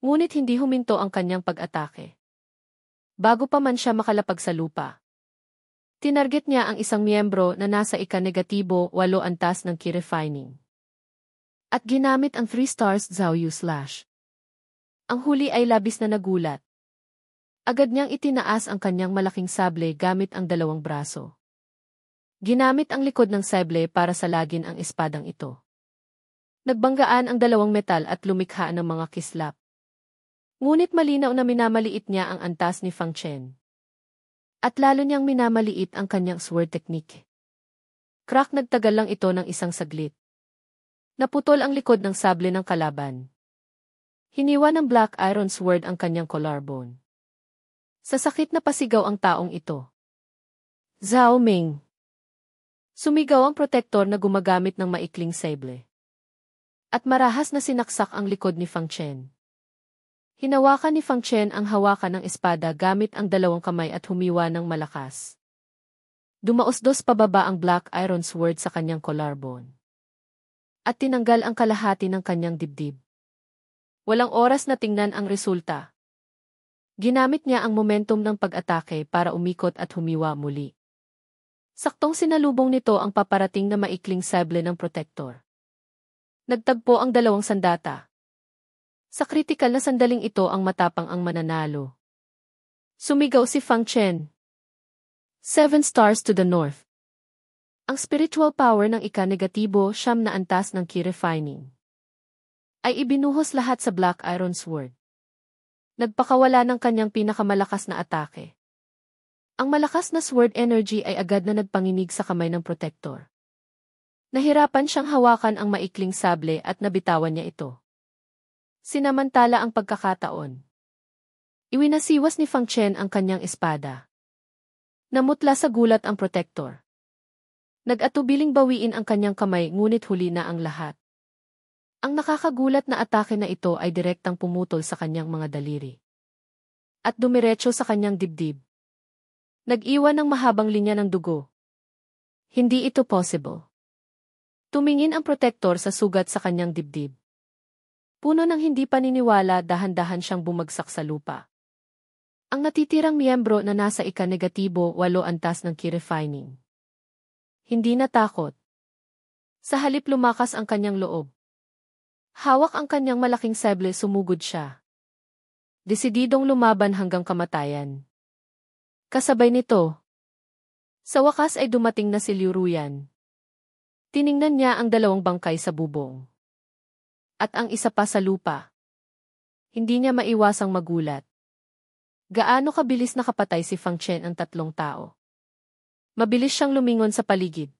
Ngunit hindi huminto ang kanyang pag-atake. Bago pa man siya makalapag sa lupa, tinarget niya ang isang miyembro na nasa ika-8 antas ng Ki Refining. At ginamit ang 3 stars Zhao Slash. Ang huli ay labis na nagulat. Agad niyang itinaas ang kanyang malaking sable gamit ang 2 braso. Ginamit ang likod ng sable para salagin ang espadang ito. Nagbanggaan ang 2 metal at lumikha ng mga kislap. Ngunit malinaw na minamaliit niya ang antas ni Fang Chen. At lalo niyang minamaliit ang kanyang sword technique. Crack, nagtagal lang ito ng isang saglit. Naputol ang likod ng sable ng kalaban. Hiniwa ng Black Iron Sword ang kanyang collarbone. Sa sakit na pasigaw ang taong ito. Zhao Ming. Sumigaw ang protektor na gumagamit ng maikling sable. At marahas na sinaksak ang likod ni Fang Chen. Hinawakan ni Fang Chen ang hawakan ng espada gamit ang 2 kamay at humiwa ng malakas. Dumaos-dos pababa ang Black Iron Sword sa kanyang collarbone. At tinanggal ang kalahati ng kanyang dibdib. Walang oras na tingnan ang resulta. Ginamit niya ang momentum ng pag-atake para umikot at humiwa muli. Saktong sinalubong nito ang paparating na maikling sable ng protektor. Nagtagpo ang 2 sandata. Sa kritikal na sandaling ito ang matapang ang mananalo. Sumigaw si Fang Chen. 7 stars to the north. Ang spiritual power ng ika-9 na antas ng Ki Refining ay ibinuhos lahat sa Black Iron Sword. Nagpakawala ng kanyang pinakamalakas na atake. Ang malakas na sword energy ay agad na nagpanginig sa kamay ng protektor. Nahirapan siyang hawakan ang maikling sable at nabitawan niya ito. Sinamantala ang pagkakataon. Iwinasiwas ni Fang Chen ang kanyang espada. Namutla sa gulat ang protektor. Nag-atubiling bawiin ang kanyang kamay ngunit huli na ang lahat. Ang nakakagulat na atake na ito ay direktang pumutol sa kanyang mga daliri. At dumiretso sa kanyang dibdib. Nag-iwan ng mahabang linya ng dugo. Hindi ito possible. Tumingin ang protektor sa sugat sa kanyang dibdib. Puno ng hindi paniniwala, dahan-dahan siyang bumagsak sa lupa. Ang natitirang miyembro na nasa ika-8 antas ng Ki Refining. Hindi natakot. Sa halip lumakas ang kanyang loob. Hawak ang kanyang malaking sable, sumugod siya. Desididong lumaban hanggang kamatayan. Kasabay nito, sa wakas ay dumating na si Liu Ruyan. Tiningnan niya ang 2 bangkay sa bubong. At ang isa pa sa lupa. Hindi niya maiwasang magulat. Gaano kabilis nakapatay si Fang Chen ang 3 tao. Mabilis siyang lumingon sa paligid.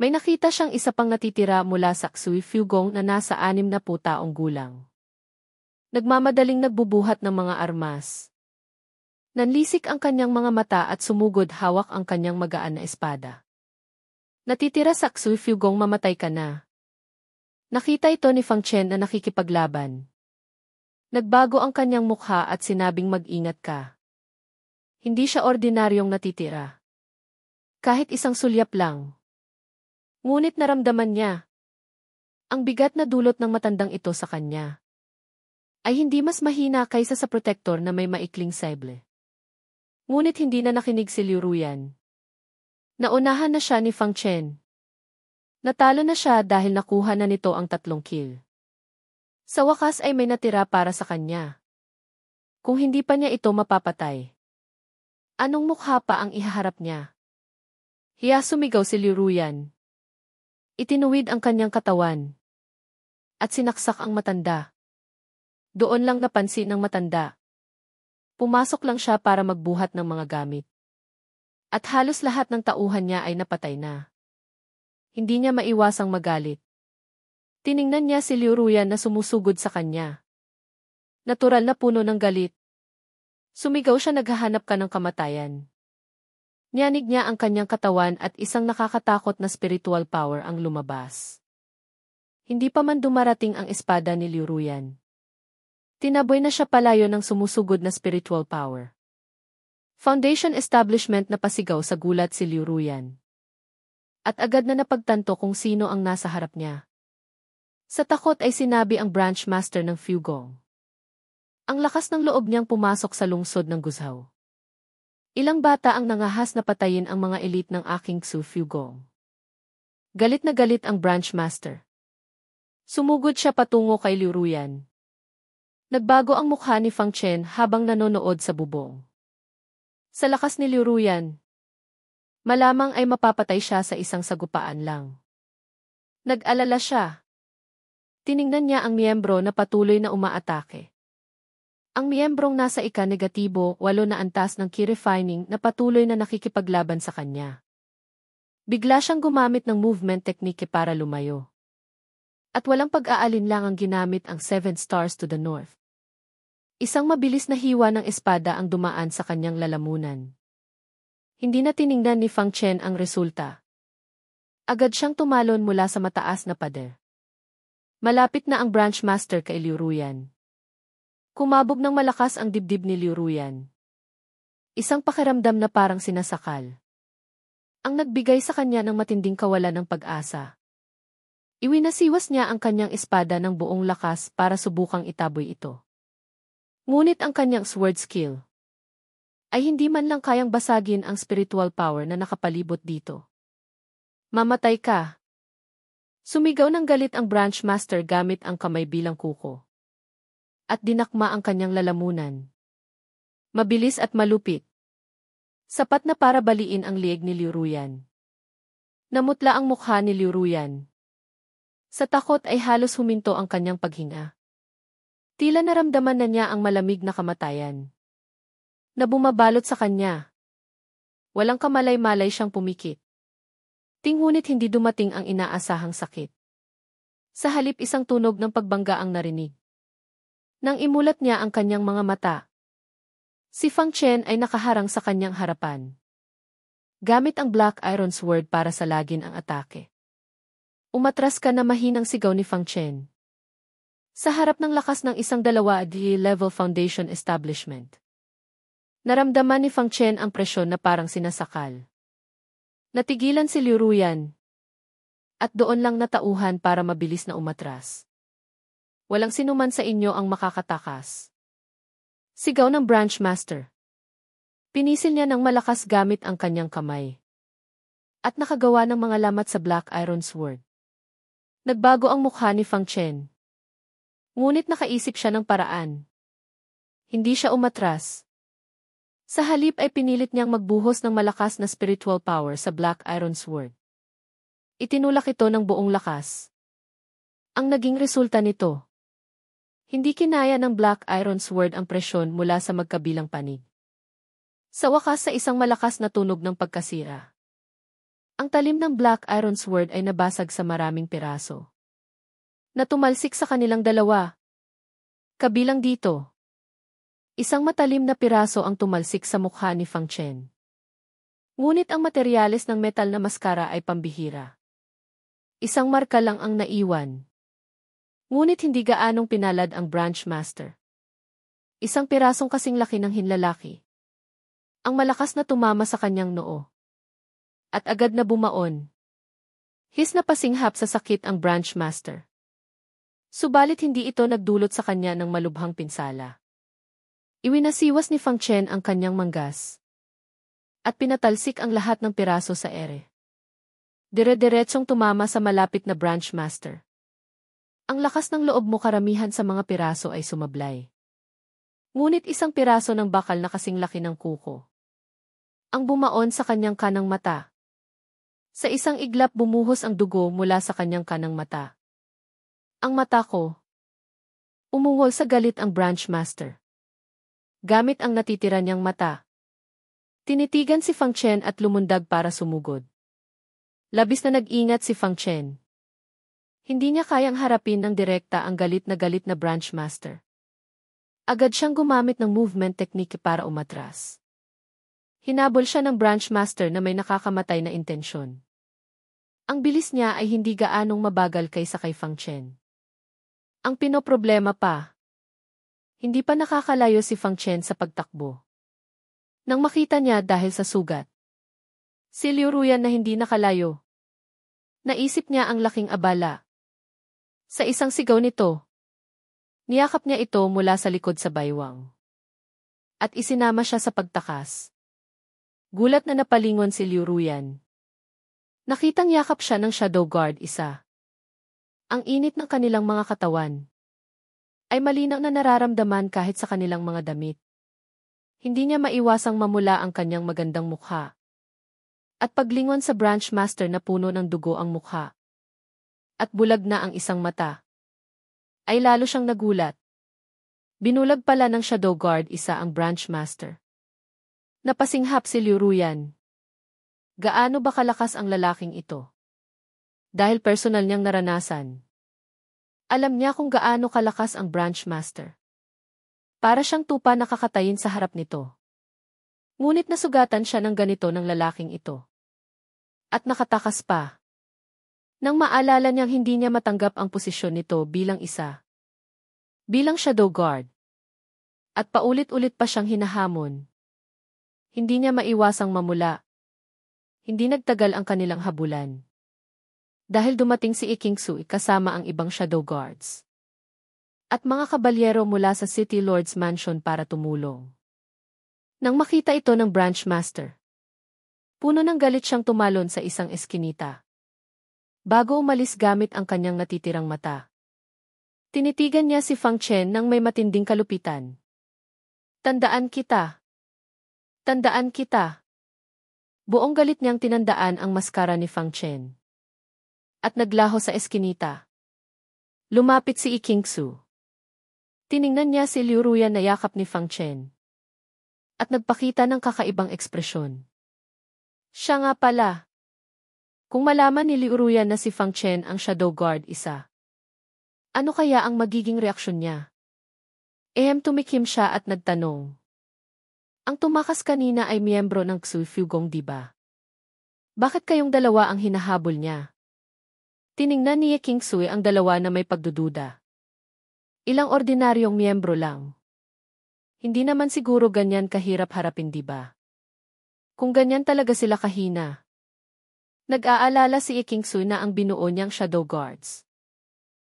May nakita siyang isa pang natitira mula sa Xui Fugong na nasa 60 taong gulang. Nagmamadaling nagbubuhat ng mga armas. Nanlisik ang kanyang mga mata at sumugod, hawak ang kanyang magaan na espada. Natitira sa Xui Fugong, mamatay ka na. Nakita ito ni Fang Chen na nakikipaglaban. Nagbago ang kanyang mukha at sinabing, mag-ingat ka. Hindi siya ordinaryong natitira. Kahit isang sulyap lang. Ngunit naramdaman niya. Ang bigat na dulot ng matandang ito sa kanya ay hindi mas mahina kaysa sa protektor na may maikling sable. Ngunit hindi na nakinig si Liu Ruyan. Naunahan na siya ni Fang Chen. Natalo na siya dahil nakuha na nito ang 3 kill. Sa wakas ay may natira para sa kanya. Kung hindi pa niya ito mapapatay, anong mukha pa ang ihaharap niya? Hiya, sumigaw si Liu Ruyan. Itinuwid ang kanyang katawan. At sinaksak ang matanda. Doon lang napansin ng matanda. Pumasok lang siya para magbuhat ng mga gamit. At halos lahat ng tauhan niya ay napatay na. Hindi niya maiwasang magalit. Tiningnan niya si Liu Ruyan na sumusugod sa kanya. Natural na puno ng galit. Sumigaw siya, naghahanap ka ng kamatayan. Niyanig niya ang kanyang katawan at isang nakakatakot na spiritual power ang lumabas. Hindi pa man dumarating ang espada ni Liu Ruyan. Tinaboy na siya palayo ng sumusugod na spiritual power. Foundation establishment na pasigaw sa gulat si Liu Ruyan. At agad na napagtanto kung sino ang nasa harap niya. Sa takot ay sinabi ang branch master ng Fugong. Ang lakas ng loob niyang pumasok sa lungsod ng Guzhou. Ilang bata ang nangahas na patayin ang mga elite ng aking Xu Fugong. Galit na galit ang branch master. Sumugod siya patungo kay Liu Ruyan. Nagbago ang mukha ni Fang Chen habang nanonood sa bubong. Sa lakas ni Liu Ruyan, malamang ay mapapatay siya sa isang sagupaan lang. Nag-alala siya. Tiningnan niya ang miyembro na patuloy na umaatake. Ang miyembrong nasa ika-negatibo 8 na antas ng ki refining na patuloy na nakikipaglaban sa kanya. Bigla siyang gumamit ng movement technique para lumayo. At walang pag-aalinlang ang ginamit ang 7 stars to the north. Isang mabilis na hiwa ng espada ang dumaan sa kanyang lalamunan. Hindi na tiningnan ni Fang Chen ang resulta. Agad siyang tumalon mula sa mataas na pader. Malapit na ang branch master kay Liu Ruyan. Kumabog ng malakas ang dibdib ni Liu Ruyan. Isang pakiramdam na parang sinasakal. Ang nagbigay sa kanya ng matinding kawalan ng pag-asa. Iwinasiwas niya ang kanyang espada ng buong lakas para subukang itaboy ito. Ngunit ang kanyang sword skill ay hindi man lang kayang basagin ang spiritual power na nakapalibot dito. Mamatay ka. Sumigaw ng galit ang branch master gamit ang kamay bilang kuko. At dinakma ang kanyang lalamunan. Mabilis at malupit. Sapat na para baliin ang lieg ni Liu Ruyan. Namutla ang mukha ni Liu Ruyan. Sa takot ay halos huminto ang kanyang paghinga. Tila naramdaman na niya ang malamig na kamatayan. Na bumabalot sa kanya. Walang kamalay-malay siyang pumikit. Ngunit hindi dumating ang inaasahang sakit. Sa halip isang tunog ng pagbangga ang narinig. Nang imulat niya ang kanyang mga mata, si Fang Chen ay nakaharang sa kanyang harapan. Gamit ang Black Iron Sword para salagin ang atake. Umatras ka na mahinang sigaw ni Fang Chen. Sa harap ng lakas ng isang 2D-level foundation establishment. Naramdaman ni Fang Chen ang presyon na parang sinasakal. Natigilan si Liu Ruyan. At doon lang natauhan para mabilis na umatras. Walang sinuman sa inyo ang makakatakas. Sigaw ng branch master. Pinisil niya ng malakas gamit ang kanyang kamay. At nakagawa ng mga lamat sa Black Iron Sword. Nagbago ang mukha ni Fang Chen. Ngunit nakaisip siya ng paraan. Hindi siya umatras. Sa halip ay pinilit niyang magbuhos ng malakas na spiritual power sa Black Iron Sword. Itinulak ito ng buong lakas. Ang naging resulta nito. Hindi kinaya ng Black Iron Sword ang presyon mula sa magkabilang panig. Sa wakas sa isang malakas na tunog ng pagkasira. Ang talim ng Black Iron Sword ay nabasag sa maraming piraso. Natumalsik sa kanilang dalawa. Kabilang dito. Isang matalim na piraso ang tumalsik sa mukha ni Fang Chen. Ngunit ang materyales ng metal na maskara ay pambihira. Isang marka lang ang naiwan. Ngunit hindi gaanong pinalad ang branch master. Isang pirasong kasing laki ng hinlalaki. Ang malakas na tumama sa kanyang noo. At agad na bumaon. His na pasinghap sa sakit ang branch master. Subalit hindi ito nagdulot sa kanya ng malubhang pinsala. Iwinasiwas ni Fang Chen ang kanyang manggas. At pinatalsik ang lahat ng piraso sa ere. Dire-diretsong tumama sa malapit na branch master. Ang lakas ng loob mo karamihan sa mga piraso ay sumablay. Ngunit isang piraso ng bakal na kasing laki ng kuko. Ang bumaon sa kanyang kanang mata. Sa isang iglap bumuhos ang dugo mula sa kanyang kanang mata. Ang mata ko. Umungol sa galit ang branch master. Gamit ang natitira niyang mata. Tinitigan si Fang Chen at lumundag para sumugod. Labis na nag-ingat si Fang Chen. Hindi niya kayang harapin ng direkta ang galit na branch master. Agad siyang gumamit ng movement technique para umatras. Hinabol siya ng branch master na may nakakamatay na intensyon. Ang bilis niya ay hindi gaanong mabagal kaysa kay Fang Chen. Ang pinoproblema pa. Hindi pa nakakalayo si Fang Chen sa pagtakbo. Nang makita niya dahil sa sugat. Si Liu Ruyan na hindi nakalayo. Naisip niya ang laking abala. Sa isang sigaw nito, Niyakap niya ito mula sa likod sa baywang. At isinama siya sa pagtakas. Gulat na napalingon si Liu Ruyan. Nakitang yakap siya ng Shadow Guard isa. Ang init ng kanilang mga katawan ay malinaw na nararamdaman kahit sa kanilang mga damit. Hindi niya maiwasang mamula ang kanyang magandang mukha. At paglingon sa branch master na puno ng dugo ang mukha. At bulag na ang isang mata. Ay lalo siyang nagulat. Binulag pala ng Shadow Guard isa ang branch master. Napasinghap si Liu Ruyan. Gaano ba kalakas ang lalaking ito? Dahil personal niyang naranasan. Alam niya kung gaano kalakas ang branch master. Para siyang tupa nakakatayin sa harap nito. Ngunit nasugatan siya ng ganito ng lalaking ito. At nakatakas pa. Nang maalala niyang hindi niya matanggap ang posisyon nito bilang isa. Bilang Shadow Guard. At paulit-ulit pa siyang hinahamon. Hindi niya maiwasang mamula. Hindi nagtagal ang kanilang habulan. Dahil dumating si Ikingsu kasama ang ibang Shadow Guards. At mga kabalyero mula sa City Lord's Mansion para tumulong. Nang makita ito ng branch master. Puno ng galit siyang tumalon sa isang eskinita. Bago umalis gamit ang kanyang natitirang mata. Tinitigan niya si Fang Chen nang may matinding kalupitan. Tandaan kita. Tandaan kita. Buong galit niyang tinandaan ang maskara ni Fang Chen. At naglaho sa eskinita. Lumapit si Ikingsu. Tiningnan niya si Liu Ruyan na yakap ni Fang Chen. At nagpakita ng kakaibang ekspresyon. Siya nga pala. Kung malaman ni Liu Ruyan na si Fang Chen ang Shadow Guard isa. Ano kaya ang magiging reaksyon niya? Tumikim siya at nagtanong. Ang tumakas kanina ay miyembro ng Xu Fugong diba? Bakit kayong dalawa ang hinahabol niya? Tiningnan ni Ikingsu ang dalawa na may pagdududa. Ilang ordinaryong miyembro lang. Hindi naman siguro ganyan kahirap harapin diba? Kung ganyan talaga sila kahina. Nag-aalala si Ikingsu na ang binuo niyang Shadow Guards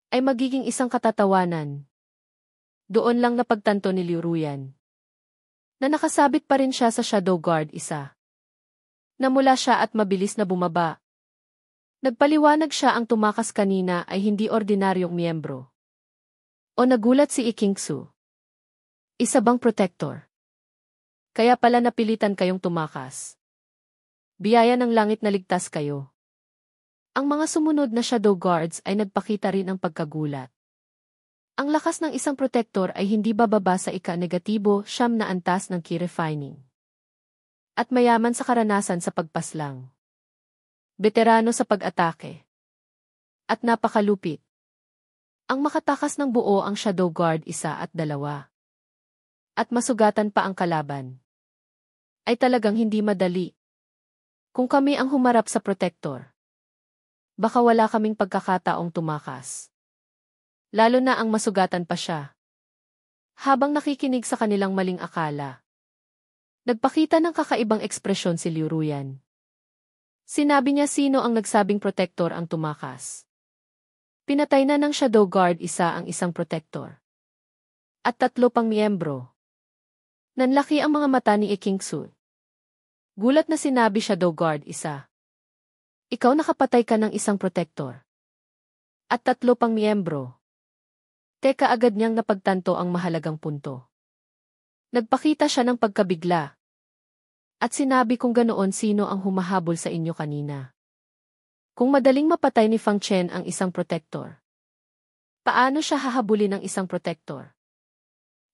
ay magiging isang katatawanan. Doon lang napagtanto ni Liu Ruyan na nakasabit pa rin siya sa Shadow Guard isa. Namula siya at mabilis na bumaba. Nagpaliwanag siya ang tumakas kanina ay hindi ordinaryong miyembro. O nagulat si Ikingsu. Isa bang protector? Kaya pala napilitan kayong tumakas. Biyaya ng langit na ligtas kayo. Ang mga sumunod na Shadow Guards ay nagpakita rin ng pagkagulat. Ang lakas ng isang protector ay hindi bababa sa ika-negatibo siyam na antas ng ki refining. At mayaman sa karanasan sa pagpaslang. Veterano sa pag-atake. At napakalupit. Ang makatakas ng buo ang Shadow Guard isa at dalawa. At masugatan pa ang kalaban. Ay talagang hindi madali. Kung kami ang humarap sa protector. Baka wala kaming pagkakataong tumakas. Lalo na ang masugatan pa siya. Habang nakikinig sa kanilang maling akala. Nagpakita ng kakaibang ekspresyon si Liu Ruyan. Sinabi niya sino ang nagsabing protector ang tumakas. Pinatay na ng Shadow Guard isa ang isang protector. At 3 pang miyembro. Nanlaki ang mga mata ni Ikingsu. Gulat na sinabi Shadow Guard isa. Ikaw nakapatay ka ng isang protector. At 3 pang miyembro. Teka agad niyang napagtanto ang mahalagang punto. Nagpakita siya ng pagkabigla. At sinabi kung ganoon sino ang humahabol sa inyo kanina. Kung madaling mapatay ni Fang Chen ang isang protector. Paano siya hahabulin ng isang protector?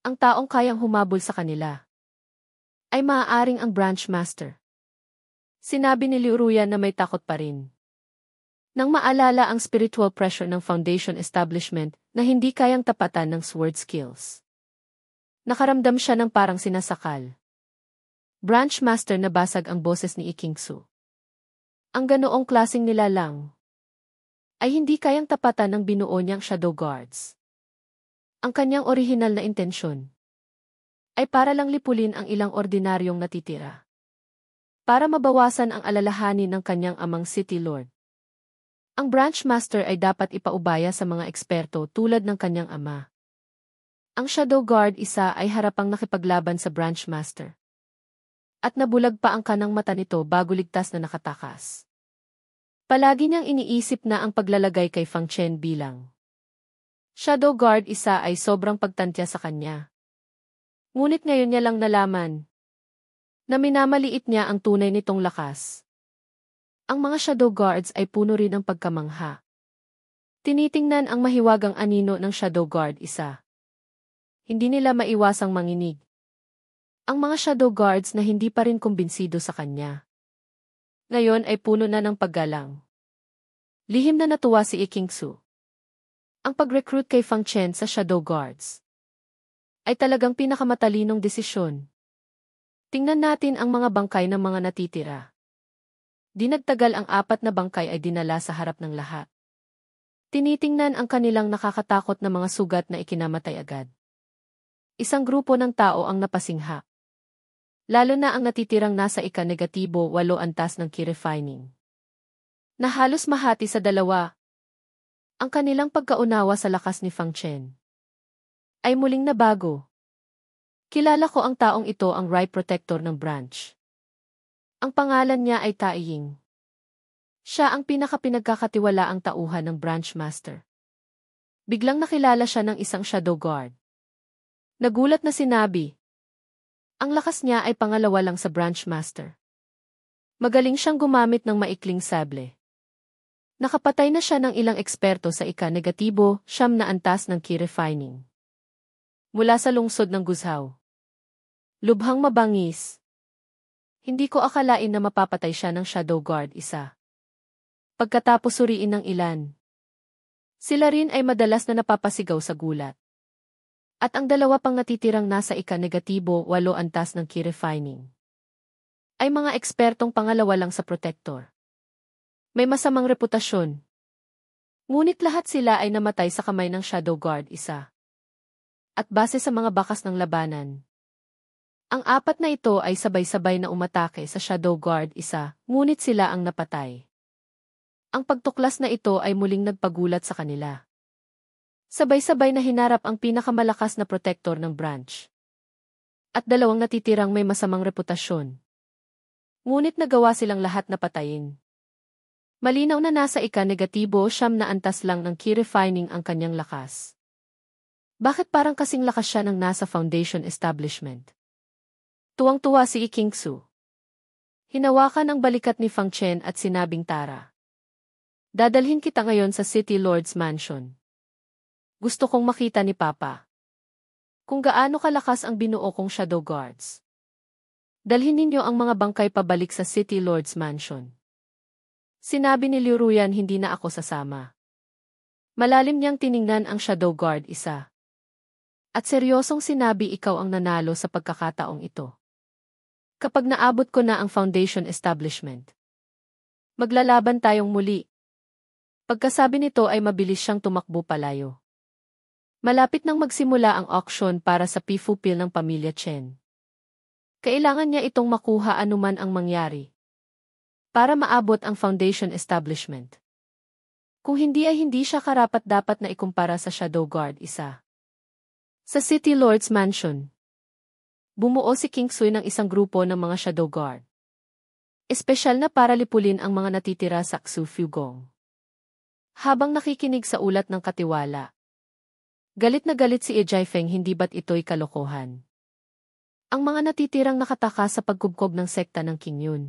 Ang taong kayang humabol sa kanila ay maaaring ang branch master. Sinabi ni Liu Ruyan na may takot pa rin. Nang maalala ang spiritual pressure ng Foundation Establishment na hindi kayang tapatan ng sword skills. Nakaramdam siya ng parang sinasakal. Branch master na basag ang boses ni Ikingsu. Ang ganoong klaseng nilalang ay hindi kayang tapatan ng binuo niyang Shadow Guards. Ang kanyang orihinal na intensyon ay para lang lipulin ang ilang ordinaryong natitira. Para mabawasan ang alalahanin ng kanyang amang City Lord. Ang branch master ay dapat ipaubaya sa mga eksperto tulad ng kanyang ama. Ang Shadow Guard isa ay harapang nakipaglaban sa Branch Master. At nabulag pa ang kanang mata nito bago ligtas na nakatakas. Palagi niyang iniisip na ang paglalagay kay Fang Chen bilang Shadow Guard isa ay sobrang pagtantya sa kanya. Ngunit ngayon niya lang nalaman na minamaliit niya ang tunay nitong lakas. Ang mga Shadow Guards ay puno rin ng pagkamangha. Tinitingnan ang mahiwagang anino ng Shadow Guard isa. Hindi nila maiwasang manginig. Ang mga Shadow Guards na hindi pa rin kumbinsido sa kanya. Ngayon ay puno na ng paggalang. Lihim na natuwa si Ikingsu. Ang pag-recruit kay Fang Chen sa Shadow Guards ay talagang pinakamatalinong desisyon. Tingnan natin ang mga bangkay ng mga natitira. Di nagtagal ang 4 na bangkay ay dinala sa harap ng lahat. Tinitingnan ang kanilang nakakatakot na mga sugat na ikinamatay agad. Isang grupo ng tao ang napasingha. Lalo na ang natitirang nasa ika-negatibo 8 antas ng ki refining. Na halos mahati sa 2. Ang kanilang pagkaunawa sa lakas ni Fang Chen ay muling nabago. Kilala ko ang taong ito, ang Right Protector ng branch. Ang pangalan niya ay Tai Ying. Siya ang pinakapinagkakatiwalaang tauhan ng branch master. Biglang nakilala siya ng isang Shadow Guard. Nagulat na sinabi. Ang lakas niya ay pangalawa lang sa branch master. Magaling siyang gumamit ng maikling sable. Nakapatay na siya ng ilang eksperto sa ika-negatibo 9 na antas ng ki refining. Mula sa lungsod ng Guzhou. Lubhang mabangis. Hindi ko akalain na mapapatay siya ng Shadow Guard isa. Pagkatapos suriin ng ilan. Sila rin ay madalas na napapasigaw sa gulat. At ang 2 pang natitirang nasa ika-negatibo 8 antas ng ki refining ay mga ekspertong pangalawa lang sa protector. May masamang reputasyon. Ngunit lahat sila ay namatay sa kamay ng Shadow Guard isa. At base sa mga bakas ng labanan, ang 4 na ito ay sabay-sabay na umatake sa Shadow Guard isa, ngunit sila ang napatay. Ang pagtuklas na ito ay muling nagpagulat sa kanila. Sabay-sabay na hinarap ang pinakamalakas na protector ng branch. At 2 natitirang may masamang reputasyon. Ngunit nagawa silang lahat na patayin. Malinaw na nasa ika-negatibo 9 na antas lang ng ki refining ang kanyang lakas. Bakit parang kasing lakas siya ng nasa foundation establishment? Tuwang-tuwa si Ikingsu. Hinawakan ang balikat ni Fang Chen at sinabing, Tara. Dadalhin kita ngayon sa City Lord's Mansion. Gusto kong makita ni Papa kung gaano kalakas ang binuo kong Shadow Guards. Dalhin ninyo ang mga bangkay pabalik sa City Lord's Mansion. Sinabi ni Liu Ruyan, hindi na ako sasama. Malalim niyang tiningnan ang Shadow Guard isa. At seryosong sinabi, ikaw ang nanalo sa pagkakataong ito. Kapag naabot ko na ang foundation establishment, maglalaban tayong muli. Pagkasabi nito ay mabilis siyang tumakbo palayo. Malapit nang magsimula ang auction para sa pifupil ng pamilya Chen. Kailangan niya itong makuha anuman ang mangyari para maabot ang foundation establishment. Kung hindi ay hindi siya karapat-dapat na ikumpara sa Shadow Guard isa. Sa City Lord's Mansion, bumuo si King Sui ng isang grupo ng mga Shadow Guard. Espesyal na para lipulin ang mga natitira sa Xu Fugong. Habang nakikinig sa ulat ng katiwala, galit na galit si Ejai Feng, hindi ba't ito'y kalokohan? Ang mga natitirang nakataka sa pagkubkob ng sekta ng King Yun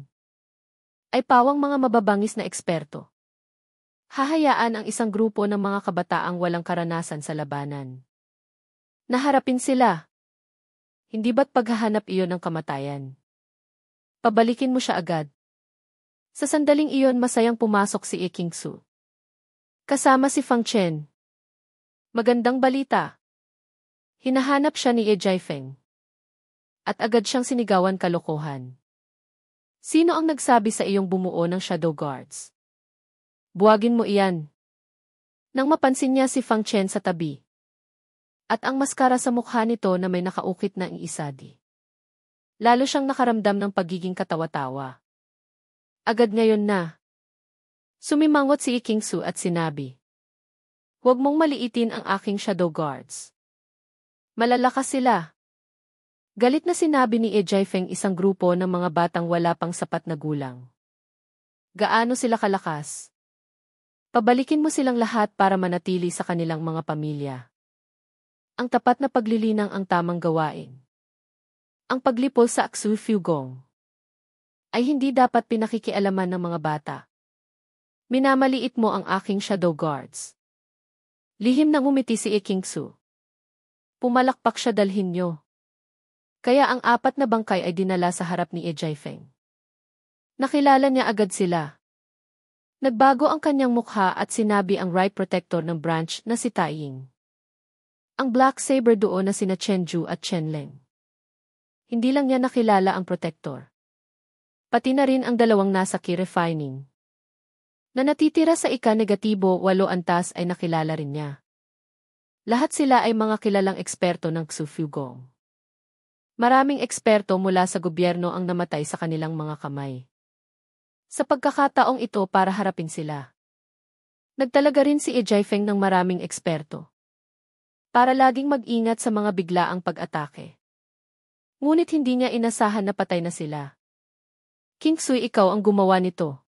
ay pawang mga mababangis na eksperto. Hahayaan ang isang grupo ng mga kabataang walang karanasan sa labanan. Naharapin sila. Hindi ba't paghahanap iyon ng kamatayan? Pabalikin mo siya agad. Sa sandaling iyon masayang pumasok si Ikingsu. Kasama si Fang Chen. Magandang balita. Hinahanap siya ni Ejai Feng. At agad siyang sinigawan, kalokohan. Sino ang nagsabi sa iyong bumuo ng Shadow Guards? Buwagin mo iyan. Nang mapansin niya si Fang Chen sa tabi. At ang maskara sa mukha nito na may nakaukit na isadi. Lalo siyang nakaramdam ng pagiging katawa-tawa. Agad ngayon na. Sumimangot si Ikingsu at sinabi, huwag mong maliitin ang aking Shadow Guards. Malalakas sila. Galit na sinabi ni E Jaifeng isang grupo ng mga batang wala pang sapat na gulang. Gaano sila kalakas? Pabalikin mo silang lahat para manatili sa kanilang mga pamilya. Ang tapat na paglilinang ang tamang gawain. Ang paglipol sa Aksu Fugong ay hindi dapat pinakikialaman ng mga bata. Minamaliit mo ang aking shadow guards. Lihim nang umiti si E Kingsu. Pumalakpak siya dalhin nyo. Kaya ang 4 na bangkay ay dinala sa harap ni E Jaifeng. Nakilala niya agad sila. Nagbago ang kanyang mukha at sinabi ang right protector ng branch na si Taiying. Ang black saber doon na sina Chenju at Chenleng. Hindi lang niya nakilala ang protector. Pati na rin ang dalawang nasa key refining. Na natitira sa ika-negatibo 8 antas ay nakilala rin niya. Lahat sila ay mga kilalang eksperto ng Xu Fugong. Maraming eksperto mula sa gobyerno ang namatay sa kanilang mga kamay. Sa pagkakataong ito para harapin sila. Nagtalaga rin si E Jaifeng ng maraming eksperto. Para laging mag-ingat sa mga biglaang pag-atake. Ngunit hindi niya inasahan na patay na sila. King Sui, ikaw ang gumawa nito.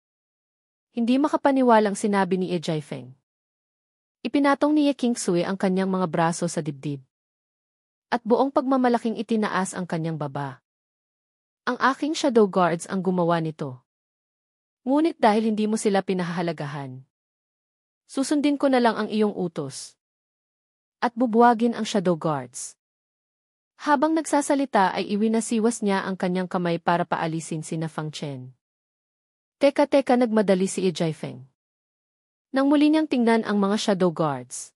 Hindi makapaniwalang sinabi ni E Jaifeng. Ipinatong ni King Sui ang kanyang mga braso sa dibdib. At buong pagmamalaking itinaas ang kanyang baba. Ang aking shadow guards ang gumawa nito. Ngunit dahil hindi mo sila pinahahalagahan, susundin ko na lang ang iyong utos. At bubuwagin ang shadow guards. Habang nagsasalita ay iwinasiwas niya ang kanyang kamay para paalisin sina Fang Chen. Teka, nagmadali si E Jaifeng. Nang muli niyang tingnan ang mga shadow guards.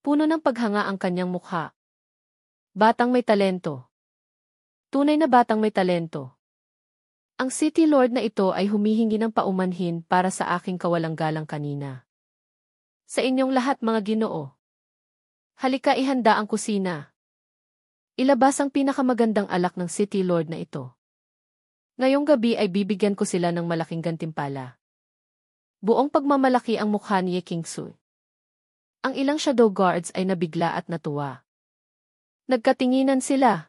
Puno ng paghanga ang kanyang mukha. Batang may talento. Tunay na batang may talento. Ang City Lord na ito ay humihingi ng paumanhin para sa aking kawalang-galang kanina. Sa inyong lahat mga Ginoo. Halika, ihanda ang kusina. Ilabas ang pinakamagandang alak ng City Lord na ito. Ngayong gabi ay bibigyan ko sila ng malaking gantimpala. Buong pagmamalaki ang mukha ni King Sui. Ang ilang shadow guards ay nabigla at natuwa. Nagkatinginan sila.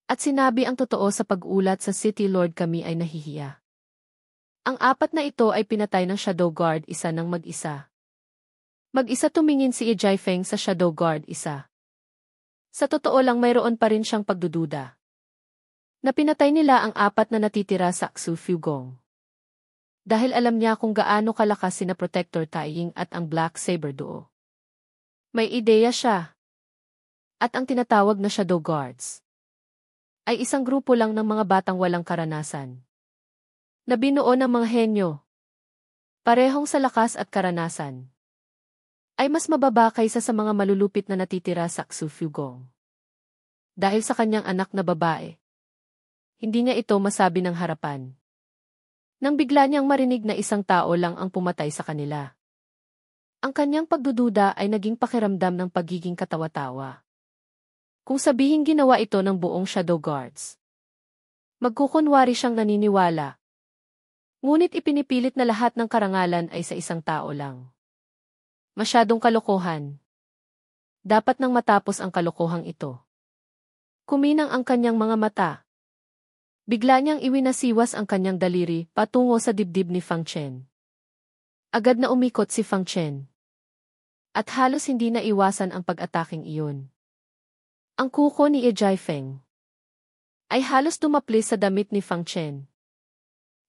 At sinabi ang totoo sa pag-ulat sa City Lord, kami ay nahihiya. Ang 4 na ito ay pinatay ng shadow guard isa ng mag-isa. Mag-isa tumingin si E Jaifeng sa shadow guard isa. Sa totoo lang mayroon pa rin siyang pagdududa. Na pinatay nila ang 4 na natitira sa Xu Fugong. Dahil alam niya kung gaano kalakas sina Protector Taiying at ang Black Saber Duo. May ideya siya. At ang tinatawag na shadow guards ay isang grupo lang ng mga batang walang karanasan. Na binuo ng mga henyo. Parehong sa lakas at karanasan. Ay mas mababa kaysa sa mga malulupit na natitira sa Xu Fugong. Dahil sa kanyang anak na babae. Hindi niya ito masabi ng harapan. Nang bigla niyang marinig na isang tao lang ang pumatay sa kanila. Ang kanyang pagdududa ay naging pakiramdam ng pagiging katawa-tawa. Kung sabihin ginawa ito ng buong shadow guards. Magkukunwari siyang naniniwala. Ngunit ipinipilit na lahat ng karangalan ay sa isang tao lang. Masyadong kalokohan. Dapat nang matapos ang kalokohang ito. Kuminang ang kanyang mga mata. Bigla niyang iwinasiwas ang kanyang daliri patungo sa dibdib ni Fang Chen. Agad na umikot si Fang Chen. At halos hindi na iwasan ang pag-ataking iyon. Ang kuko ni E Jaifeng ay halos dumaplis sa damit ni Fang Chen.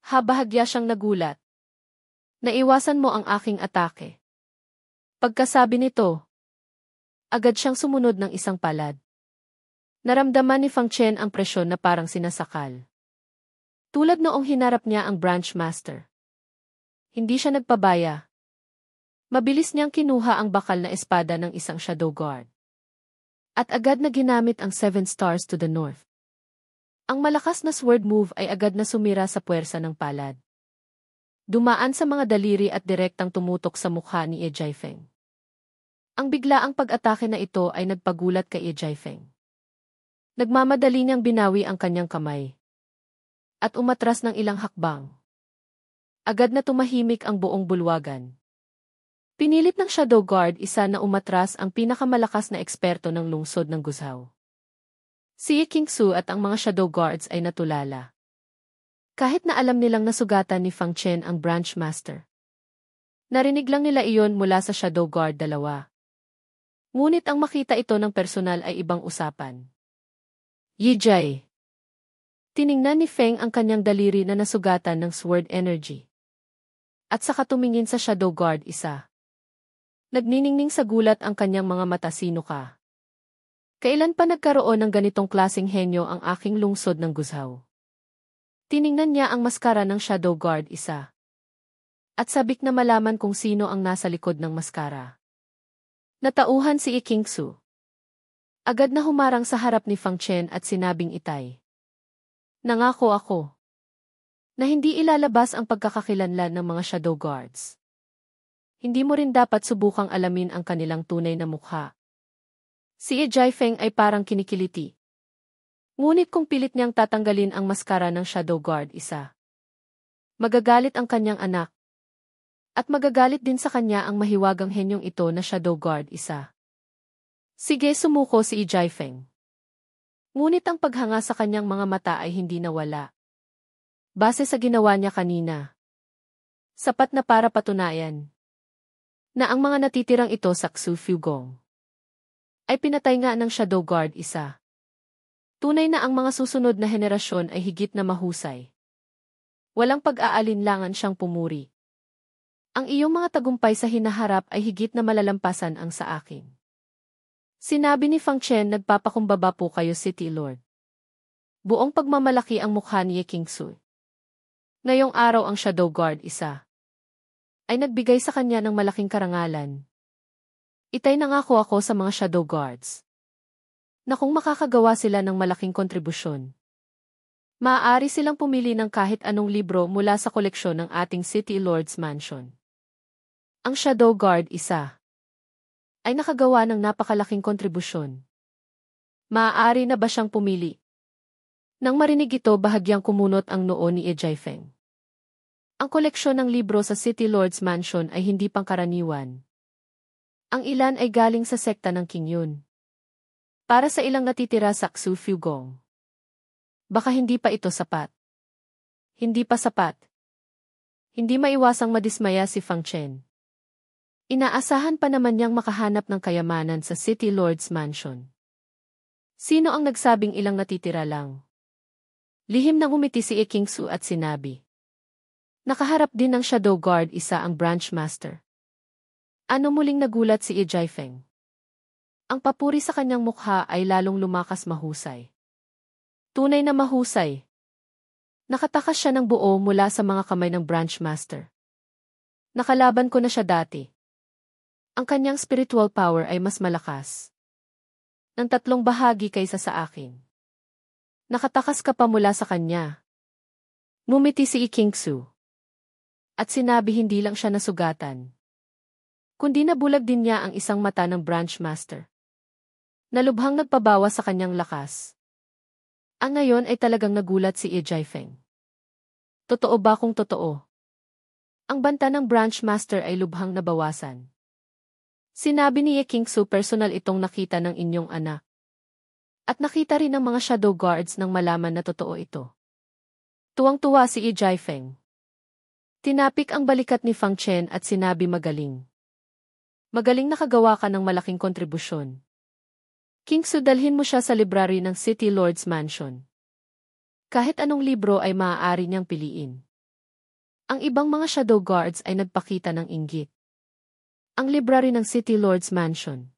Habahagya siyang nagulat. Naiwasan mo ang aking atake. Pagkasabi nito, agad siyang sumunod ng isang palad. Naramdaman ni Fang Chen ang presyon na parang sinasakal. Tulad noong hinarap niya ang branch master. Hindi siya nagpabaya. Mabilis niyang kinuha ang bakal na espada ng isang shadow guard. At agad na ginamit ang 7 stars to the north. Ang malakas na sword move ay agad na sumira sa puwersa ng palad. Dumaan sa mga daliri at direktang tumutok sa mukha ni E Jaifeng. Ang biglaang pag-atake na ito ay nagpagulat kay E Jaifeng. Nagmamadali niyang binawi ang kanyang kamay. At umatras ng ilang hakbang. Agad na tumahimik ang buong bulwagan. Pinilit ng Shadow Guard isa na umatras ang pinakamalakas na eksperto ng lungsod ng Guzhou. Si Ye Qingsu at ang mga Shadow Guards ay natulala. Kahit na alam nilang nasugatan ni Fang Chen ang Branch Master. Narinig lang nila iyon mula sa Shadow Guard dalawa. Ngunit ang makita ito ng personal ay ibang usapan. Yi Jai. Tiningnan ni Feng ang kanyang daliri na nasugatan ng sword energy. At saka tumingin sa Shadow Guard isa. Nagniningning sa gulat ang kanyang mga mata. Sino ka? Kailan pa nagkaroon ng ganitong klaseng henyo ang aking lungsod ng Guzhou? Tiningnan niya ang maskara ng Shadow Guard isa. At sabik na malaman kung sino ang nasa likod ng maskara. Natauhan si Ye Qingsu. Agad na humarang sa harap ni Fang Chen at sinabing itay. Nangako ako na hindi ilalabas ang pagkakakilanlan ng mga Shadow Guards. Hindi mo rin dapat subukang alamin ang kanilang tunay na mukha. Si Ye Jiafeng ay parang kinikiliti. Ngunit kung pilit niyang tatanggalin ang maskara ng Shadow Guard isa, magagalit ang kanyang anak. At magagalit din sa kanya ang mahiwagang henyong ito na Shadow Guard isa. Sige, sumuko si Ye Jiafeng. Ngunit ang paghanga sa kanyang mga mata ay hindi nawala. Base sa ginawa niya kanina. Sapat na para patunayan na ang mga natitirang ito sa Xu Fugong ay pinatay nga ng Shadow Guard isa. Tunay na ang mga susunod na henerasyon ay higit na mahusay. Walang pag-aalinlangan siyang pumuri. Ang iyong mga tagumpay sa hinaharap ay higit na malalampasan ang sa akin. Sinabi ni Fang Chen, nagpapakumbaba po kayo, City Lord. Buong pagmamalaki ang mukha ni Ye Qingsu. Ngayong araw ang Shadow Guard isa ay nagbigay sa kanya ng malaking karangalan. Itay nangako ako sa mga Shadow Guards na kung makakagawa sila ng malaking kontribusyon, maaari silang pumili ng kahit anong libro mula sa koleksyon ng ating City Lord's Mansion. Ang Shadow Guard isa ay nakagawa ng napakalaking kontribusyon. Maaari na ba siyang pumili? Nang marinig ito, bahagyang kumunot ang noo ni Ye Jiafeng. Ang koleksyon ng libro sa City Lord's Mansion ay hindi pangkaraniwan. Ang ilan ay galing sa sekta ng Qingyun. Para sa ilang natitira sa Xu Fugong. Baka hindi pa ito sapat. Hindi pa sapat. Hindi maiwasang madismaya si Fang Chen. Inaasahan pa naman niyang makahanap ng kayamanan sa City Lord's Mansion. Sino ang nagsabing ilang natitira lang? Lihim na ngumiti si Ye Qingsu at sinabi. Nakaharap din ng Shadow Guard isa ang Branch Master. Ano, muling nagulat si Ye Jiafeng. Ang papuri sa kanyang mukha ay lalong lumakas. Mahusay. Tunay na mahusay. Nakatakas siya ng buo mula sa mga kamay ng Branch Master. Nakalaban ko na siya dati. Ang kanyang spiritual power ay mas malakas ng 3 bahagi kaysa sa akin. Nakatakas ka pa mula sa kanya. Ngumiti si Ye Qingsu. At sinabi hindi lang siya nasugatan, kundi nabulag din niya ang isang mata ng Branch Master. Nalubhang nagpabawa sa kanyang lakas. Ang ngayon ay talagang nagulat si Ye Jiafeng. Totoo ba kung totoo? Ang banta ng Branch Master ay lubhang nabawasan. Sinabi ni Ye Qingsu, personal itong nakita ng inyong anak. At nakita rin ng mga Shadow Guards nang malaman na totoo ito. Tuwang-tuwa si Ye Jiafeng. Tinapik ang balikat ni Fang Chen at sinabi, magaling. Magaling nakagawa ka ng malaking kontribusyon. Qingsu, dalhin mo siya sa library ng City Lord's Mansion. Kahit anong libro ay maaari niyang piliin. Ang ibang mga Shadow Guards ay nagpakita ng inggit. Ang library ng City Lord's Mansion.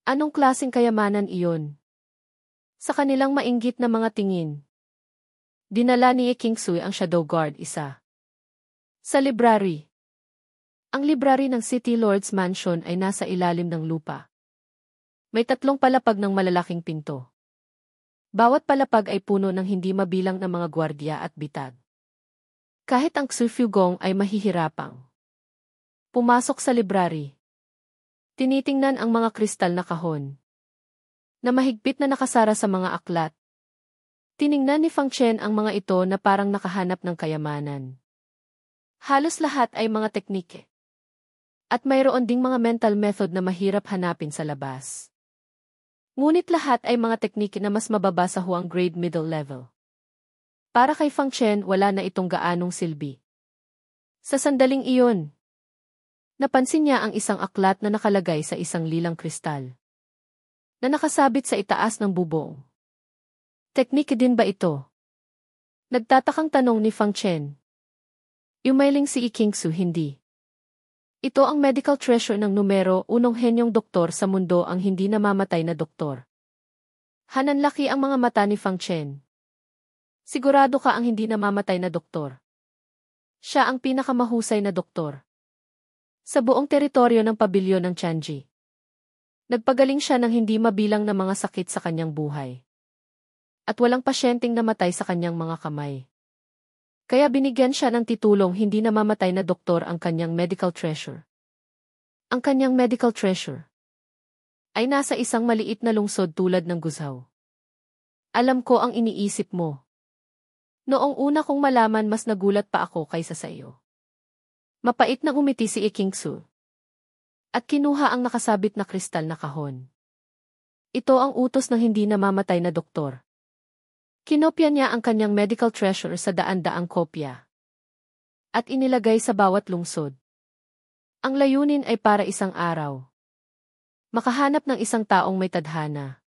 Anong klaseng kayamanan iyon? Sa kanilang mainggit na mga tingin, dinala ni Ye Qingsu ang Shadow Guard isa sa library. Ang library ng City Lord's Mansion ay nasa ilalim ng lupa. May 3 palapag ng malalaking pinto. Bawat palapag ay puno ng hindi mabilang na mga gwardya at bitag. Kahit ang Xu Fugong ay mahihirapang pumasok sa library. Tinitingnan ang mga kristal na kahon na mahigpit na nakasara sa mga aklat. Tiningnan ni Fang Chen ang mga ito na parang nakahanap ng kayamanan. Halos lahat ay mga teknike At mayroon ding mga mental method na mahirap hanapin sa labas. Ngunit lahat ay mga teknike na mas mababa sa huwang grade middle level. Para kay Fang Chen, wala na itong gaanong silbi. Sa sandaling iyon, napansin niya ang isang aklat na nakalagay sa isang lilang kristal na nakasabit sa itaas ng bubong. Teknike din ba ito? Nagtatakang tanong ni Fang Chen. Umailing si Ikingsu, hindi. Ito ang medical treasure ng numero 1 henyong doktor sa mundo, ang hindi namamatay na doktor. Hananlaki ang mga mata ni Fang Chen. Sigurado ka ang hindi namamatay na doktor? Siya ang pinakamahusay na doktor sa buong teritoryo ng pabilyon ng Tianji. Nagpagaling siya ng hindi mabilang na mga sakit sa kanyang buhay. At walang pasyenteng namatay sa kanyang mga kamay. Kaya binigyan siya ng titulong hindi namamatay na doktor ang kanyang medical treasure. Ang kanyang medical treasure ay nasa isang maliit na lungsod tulad ng Guizhou. Alam ko ang iniisip mo. Noong una kong malaman, mas nagulat pa ako kaysa sa iyo. Mapait na umiti si Ikingsu. At kinuha ang nakasabit na kristal na kahon. Ito ang utos ng hindi namamatay na doktor. Kinopya niya ang kanyang medical treasure sa daan-daang kopya. At inilagay sa bawat lungsod. Ang layunin ay para isang araw makahanap ng isang taong may tadhana.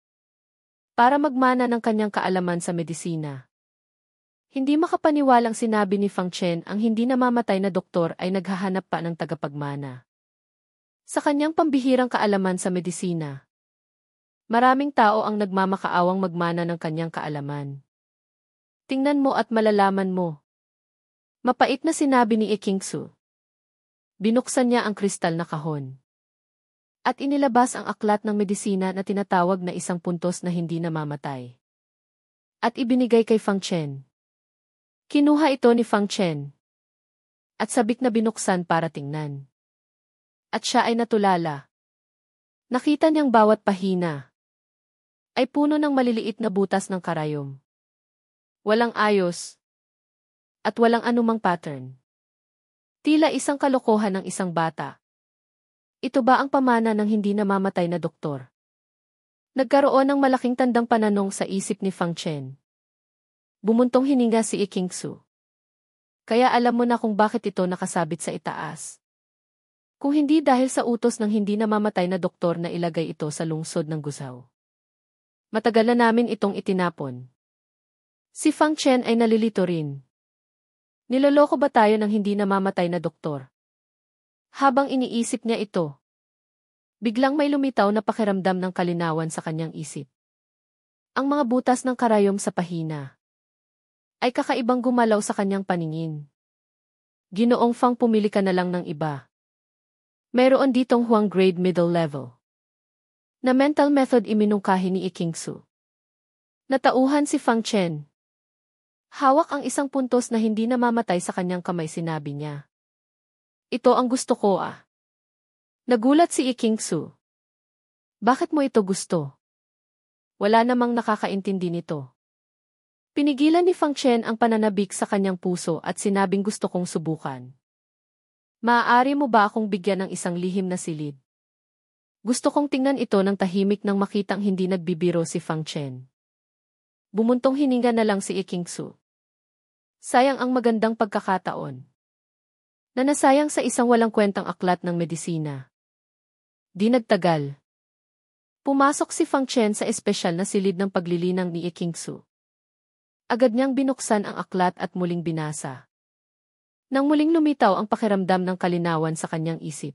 Para magmana ng kanyang kaalaman sa medisina. Hindi makapaniwalang sinabi ni Fang Chen ang hindi namamatay na doktor ay naghahanap pa ng tagapagmana. Sa kanyang pambihirang kaalaman sa medisina, maraming tao ang nagmamakaawang magmana ng kanyang kaalaman. Tingnan mo at malalaman mo. Mapait na sinabi ni Ikingsu. Binuksan niya ang kristal na kahon. At inilabas ang aklat ng medisina na tinatawag na isang puntos na hindi namamatay. At ibinigay kay Fang Chen. Kinuha ito ni Fang Chen. At sabik na binuksan para tingnan. At siya ay natulala. Nakita niyang bawat pahina ay puno ng maliliit na butas ng karayom. Walang ayos. At walang anumang pattern. Tila isang kalokohan ng isang bata. Ito ba ang pamana ng hindi namamatay na doktor? Nagkaroon ng malaking tandang pananong sa isip ni Fang Chen. Bumuntong hininga si Ikingsu. Kaya alam mo na kung bakit ito nakasabit sa itaas. Kung hindi dahil sa utos ng hindi namamatay na doktor na ilagay ito sa lungsod ng Guizhou. Matagal na namin itong itinapon. Si Fang Chen ay nalilito rin. Niloloko ba tayo ng hindi namamatay na doktor? Habang iniisip niya ito, biglang may lumitaw na pakiramdam ng kalinawan sa kanyang isip. Ang mga butas ng karayom sa pahina ay kakaibang gumalaw sa kanyang paningin. Ginoong Fang, pumili ka na lang ng iba. Mayroon ditong huwang grade middle level na mental method, iminungkahi ni Ikingsu. Natauhan si Fang Chen. Hawak ang isang puntos na hindi namamatay sa kanyang kamay, sinabi niya. Ito ang gusto ko ah. Nagulat si Ikingsu. Bakit mo ito gusto? Wala namang nakakaintindi nito. Pinigilan ni Fang Chen ang pananabik sa kanyang puso at sinabing, gusto kong subukan. Maaari mo ba akong bigyan ng isang lihim na silid? Gusto kong tingnan ito ng tahimik nang makitang hindi nagbibiro si Fang Chen. Bumuntong hininga na lang si Ikingsu. Sayang ang magandang pagkakataon. Na nasayang sa isang walang kwentang aklat ng medisina. Di nagtagal. Pumasok si Fang Chen sa espesyal na silid ng paglilinang ni Ikingsu. Agad niyang binuksan ang aklat at muling binasa. Nang muling lumitaw ang pakiramdam ng kalinawan sa kanyang isip.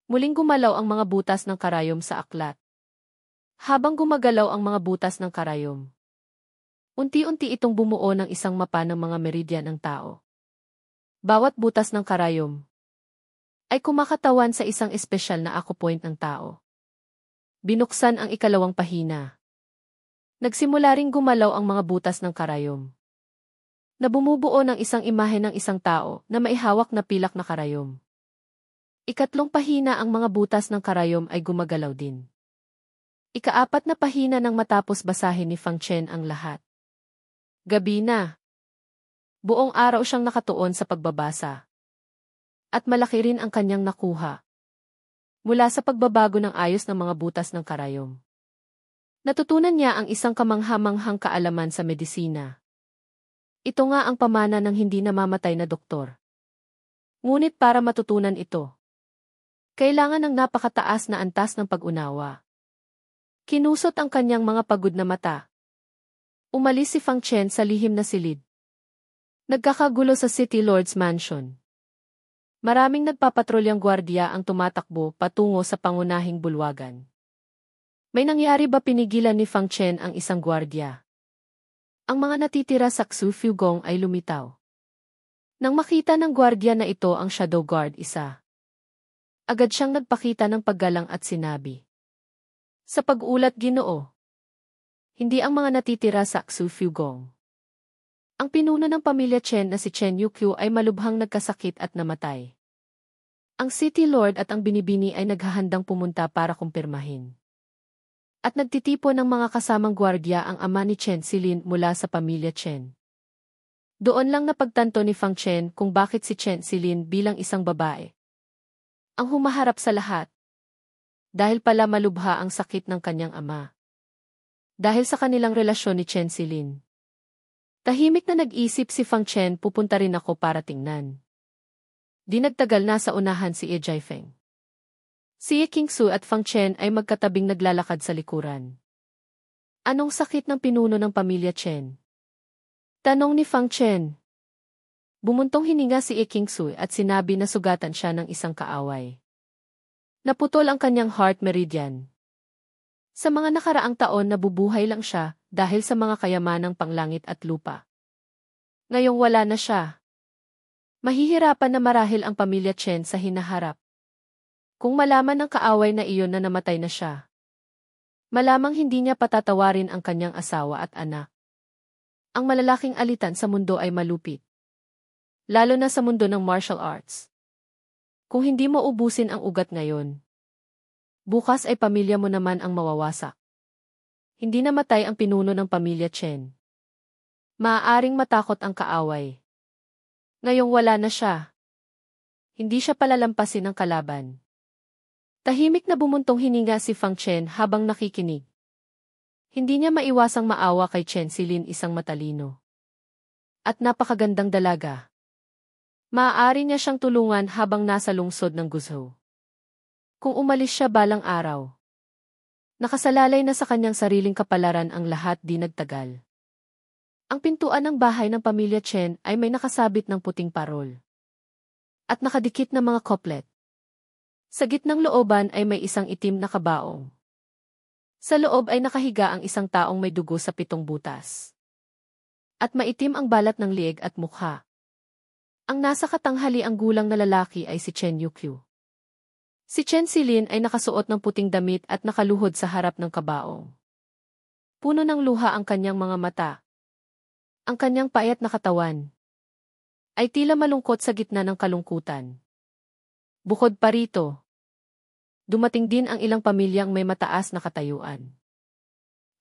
Muling gumalaw ang mga butas ng karayom sa aklat. Habang gumagalaw ang mga butas ng karayom, unti-unti itong bumuo ng isang mapa ng mga meridyan ng tao. Bawat butas ng karayom ay kumakatawan sa isang espesyal na acupoint ng tao. Binuksan ang ikalawang pahina. Nagsimula ring gumalaw ang mga butas ng karayom na bumubuo ng isang imahe ng isang tao na maihawak na pilak na karayom. Ikatlong pahina, ang mga butas ng karayom ay gumagalaw din. Ikaapat na pahina, nang matapos basahin ni Fang Chen ang lahat. Gabi na. Buong araw siyang nakatuon sa pagbabasa. At malaki rin ang kanyang nakuha. mula sa pagbabago ng ayos ng mga butas ng karayom. Natutunan niya ang isang kamangha-manghang kaalaman sa medisina. Ito nga ang pamana ng hindi namamatay na doktor. Ngunit para matutunan ito, kailangan ng napakataas na antas ng pag-unawa. Kinusot ang kanyang mga pagod na mata. Umalis si Fang Chen sa lihim na silid. Nagkakagulo sa City Lord's Mansion. Maraming nagpapatrolyang gwardiya ang tumatakbo patungo sa pangunahing bulwagan. May nangyari ba pinigilan ni Fang Chen ang isang gwardiya? Ang mga natitira sa Xu Fugong ay lumitaw. Nang makita ng gwardiya na ito ang Shadow Guard isa, agad siyang nagpakita ng paggalang at sinabi, "Sa pag-ulat, Ginoo, hindi ang mga natitira sa Xu Fugong. Ang pinuno ng pamilya Chen na si Chen Yukyu ay malubhang nagkasakit at namatay. Ang City Lord at ang binibini ay naghahandang pumunta para kumpirmahin. At nagtitipon ng mga kasamang gwardiya ang ama ni Chen Silin mula sa pamilya Chen." Doon lang napagtanto ni Fang Chen kung bakit si Chen Silin bilang isang babae ang humaharap sa lahat. Dahil pala malubha ang sakit ng kanyang ama. Dahil sa kanilang relasyon ni Chen Silin. Tahimik na nag-isip si Fang Chen, pupunta rin ako para tingnan. Di nagtagal na sa unahan si Ye Jiafeng. Si Ye Qingsu at Fang Chen ay magkatabing naglalakad sa likuran. Anong sakit ng pinuno ng pamilya Chen? Tanong ni Fang Chen. Bumuntong hininga si Ye Qingsu at sinabi na sugatan siya ng isang kaaway. Naputol ang kanyang heart meridian. Sa mga nakaraang taon nabubuhay lang siya dahil sa mga kayamanang panglangit at lupa. Ngayong wala na siya. Mahihirapan na marahil ang pamilya Chen sa hinaharap. Kung malaman ng kaaway na iyon na namatay na siya, malamang hindi niya patatawarin ang kanyang asawa at anak. Ang malalaking alitan sa mundo ay malupit. Lalo na sa mundo ng martial arts. Kung hindi mo ubusin ang ugat ngayon, bukas ay pamilya mo naman ang mawawasak. Hindi namatay ang pinuno ng pamilya Chen. Maaaring matakot ang kaaway. Ngayong wala na siya. Hindi siya palalampasin ng kalaban. Tahimik na bumuntong hininga si Fang Chen habang nakikinig. Hindi niya maiwasang maawa kay Chen Silin, isang matalino at napakagandang dalaga. Maaari niya siyang tulungan habang nasa lungsod ng Guizhou. Kung umalis siya balang araw, nakasalalay na sa kanyang sariling kapalaran ang lahat. Di nagtagal. Ang pintuan ng bahay ng pamilya Chen ay may nakasabit ng puting parol at nakadikit na mga koplet. Sa gitnang looban ay may isang itim na kabaong. Sa loob ay nakahiga ang isang taong may dugo sa 7 butas. At maitim ang balat ng liig at mukha. Ang nasa katanghali ang gulang na lalaki ay si Chen Yukyu. Si Chen Silin ay nakasuot ng puting damit at nakaluhod sa harap ng kabaong. Puno ng luha ang kanyang mga mata. Ang kanyang payat na katawan ay tila malungkot sa gitna ng kalungkutan. Bukod pa rito, dumating din ang ilang pamilyang may mataas na katayuan.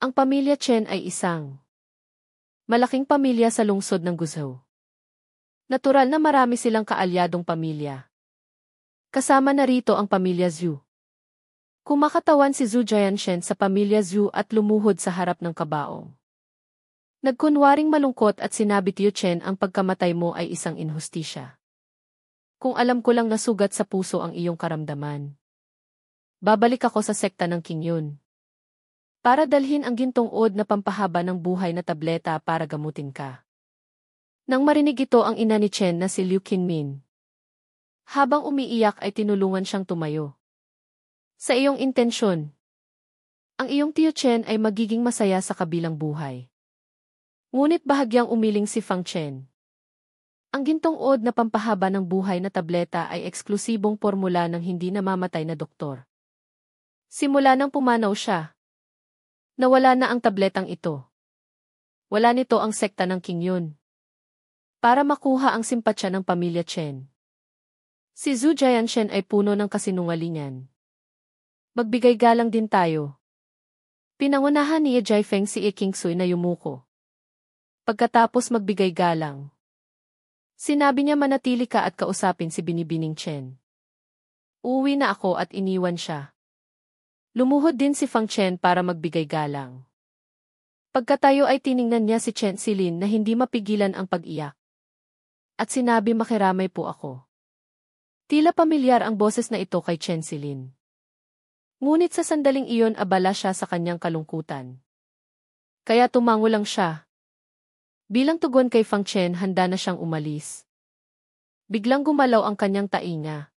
Ang pamilya Chen ay isang malaking pamilya sa lungsod ng Guizhou. Natural na marami silang kaalyadong pamilya. Kasama na rito ang pamilya Zhu. Kumakatawan si Zhu Jianshen sa pamilya Zhu at lumuhod sa harap ng kabaong. Nagkunwaring malungkot at sinabi, "Tiyo Chen, ang pagkamatay mo ay isang inhustisya. Kung alam ko lang nasugat sa puso ang iyong karamdaman, babalik ako sa sekta ng Qingyun para dalhin ang gintong od na pampahaba ng buhay na tableta para gamutin ka." Nang marinig ito ang ina ni Chen na si Liu Qinmin, habang umiiyak ay tinulungan siyang tumayo. "Sa iyong intensyon, ang iyong tiyo Chen ay magiging masaya sa kabilang buhay." Ngunit bahagyang umiling si Fang Chen. Ang gintong od na pampahaba ng buhay na tableta ay eksklusibong formula ng hindi namamatay na doktor. Simula nang pumanaw siya, nawala na ang tabletang ito. Wala nito ang sekta ng Qingyun. Para makuha ang simpatsya ng pamilya Chen, si Zhu Jianshen ay puno ng kasinungalingan. Magbigay galang din tayo. Pinangunahan ni Ye Jiafeng si Ye Qingsu na yumuko. Pagkatapos magbigay galang, sinabi niya manatili ka at kausapin si Binibining Chen. Uuwi na ako at iniwan siya. Lumuhod din si Fang Chen para magbigay galang. Pagkatayo ay tiningnan niya si Chen Silin na hindi mapigilan ang pag-iyak. At sinabi, makiramay po ako. Tila pamilyar ang boses na ito kay Chen Silin. Ngunit sa sandaling iyon abala siya sa kanyang kalungkutan. Kaya tumango lang siya. Bilang tugon kay Fang Chen, handa na siyang umalis. Biglang gumalaw ang kanyang tainga.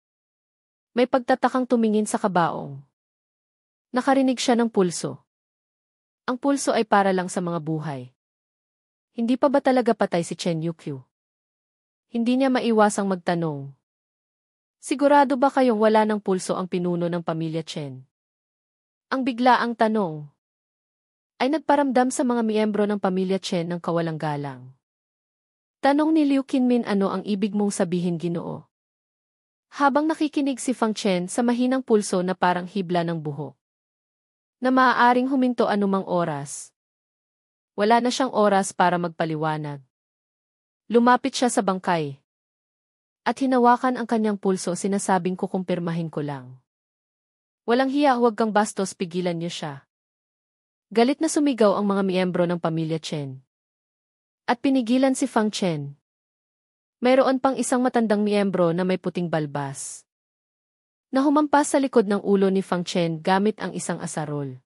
May pagtatakang tumingin sa kabaong. Nakarinig siya ng pulso. Ang pulso ay para lang sa mga buhay. Hindi pa ba talaga patay si Chen Yukyu? Hindi niya maiwasang magtanong. Sigurado ba kayong wala ng pulso ang pinuno ng pamilya Chen? Ang biglaang tanong ay nagparamdam sa mga miyembro ng pamilya Chen ng kawalang galang. Tanong ni Liu Qinmin, ano ang ibig mong sabihin, Ginoo? Habang nakikinig si Fang Chen sa mahinang pulso na parang hibla ng buhok, na maaaring huminto anumang oras. Wala na siyang oras para magpaliwanag. Lumapit siya sa bangkay. At hinawakan ang kanyang pulso, sinasabing ko, kumpirmahin ko lang. Walang hiya, huwag kang bastos, pigilan niyo siya. Galit na sumigaw ang mga miyembro ng pamilya Chen. At pinigilan si Fang Chen. Mayroon pang isang matandang miyembro na may puting balbas na humampas sa likod ng ulo ni Fang Chen gamit ang isang asarol.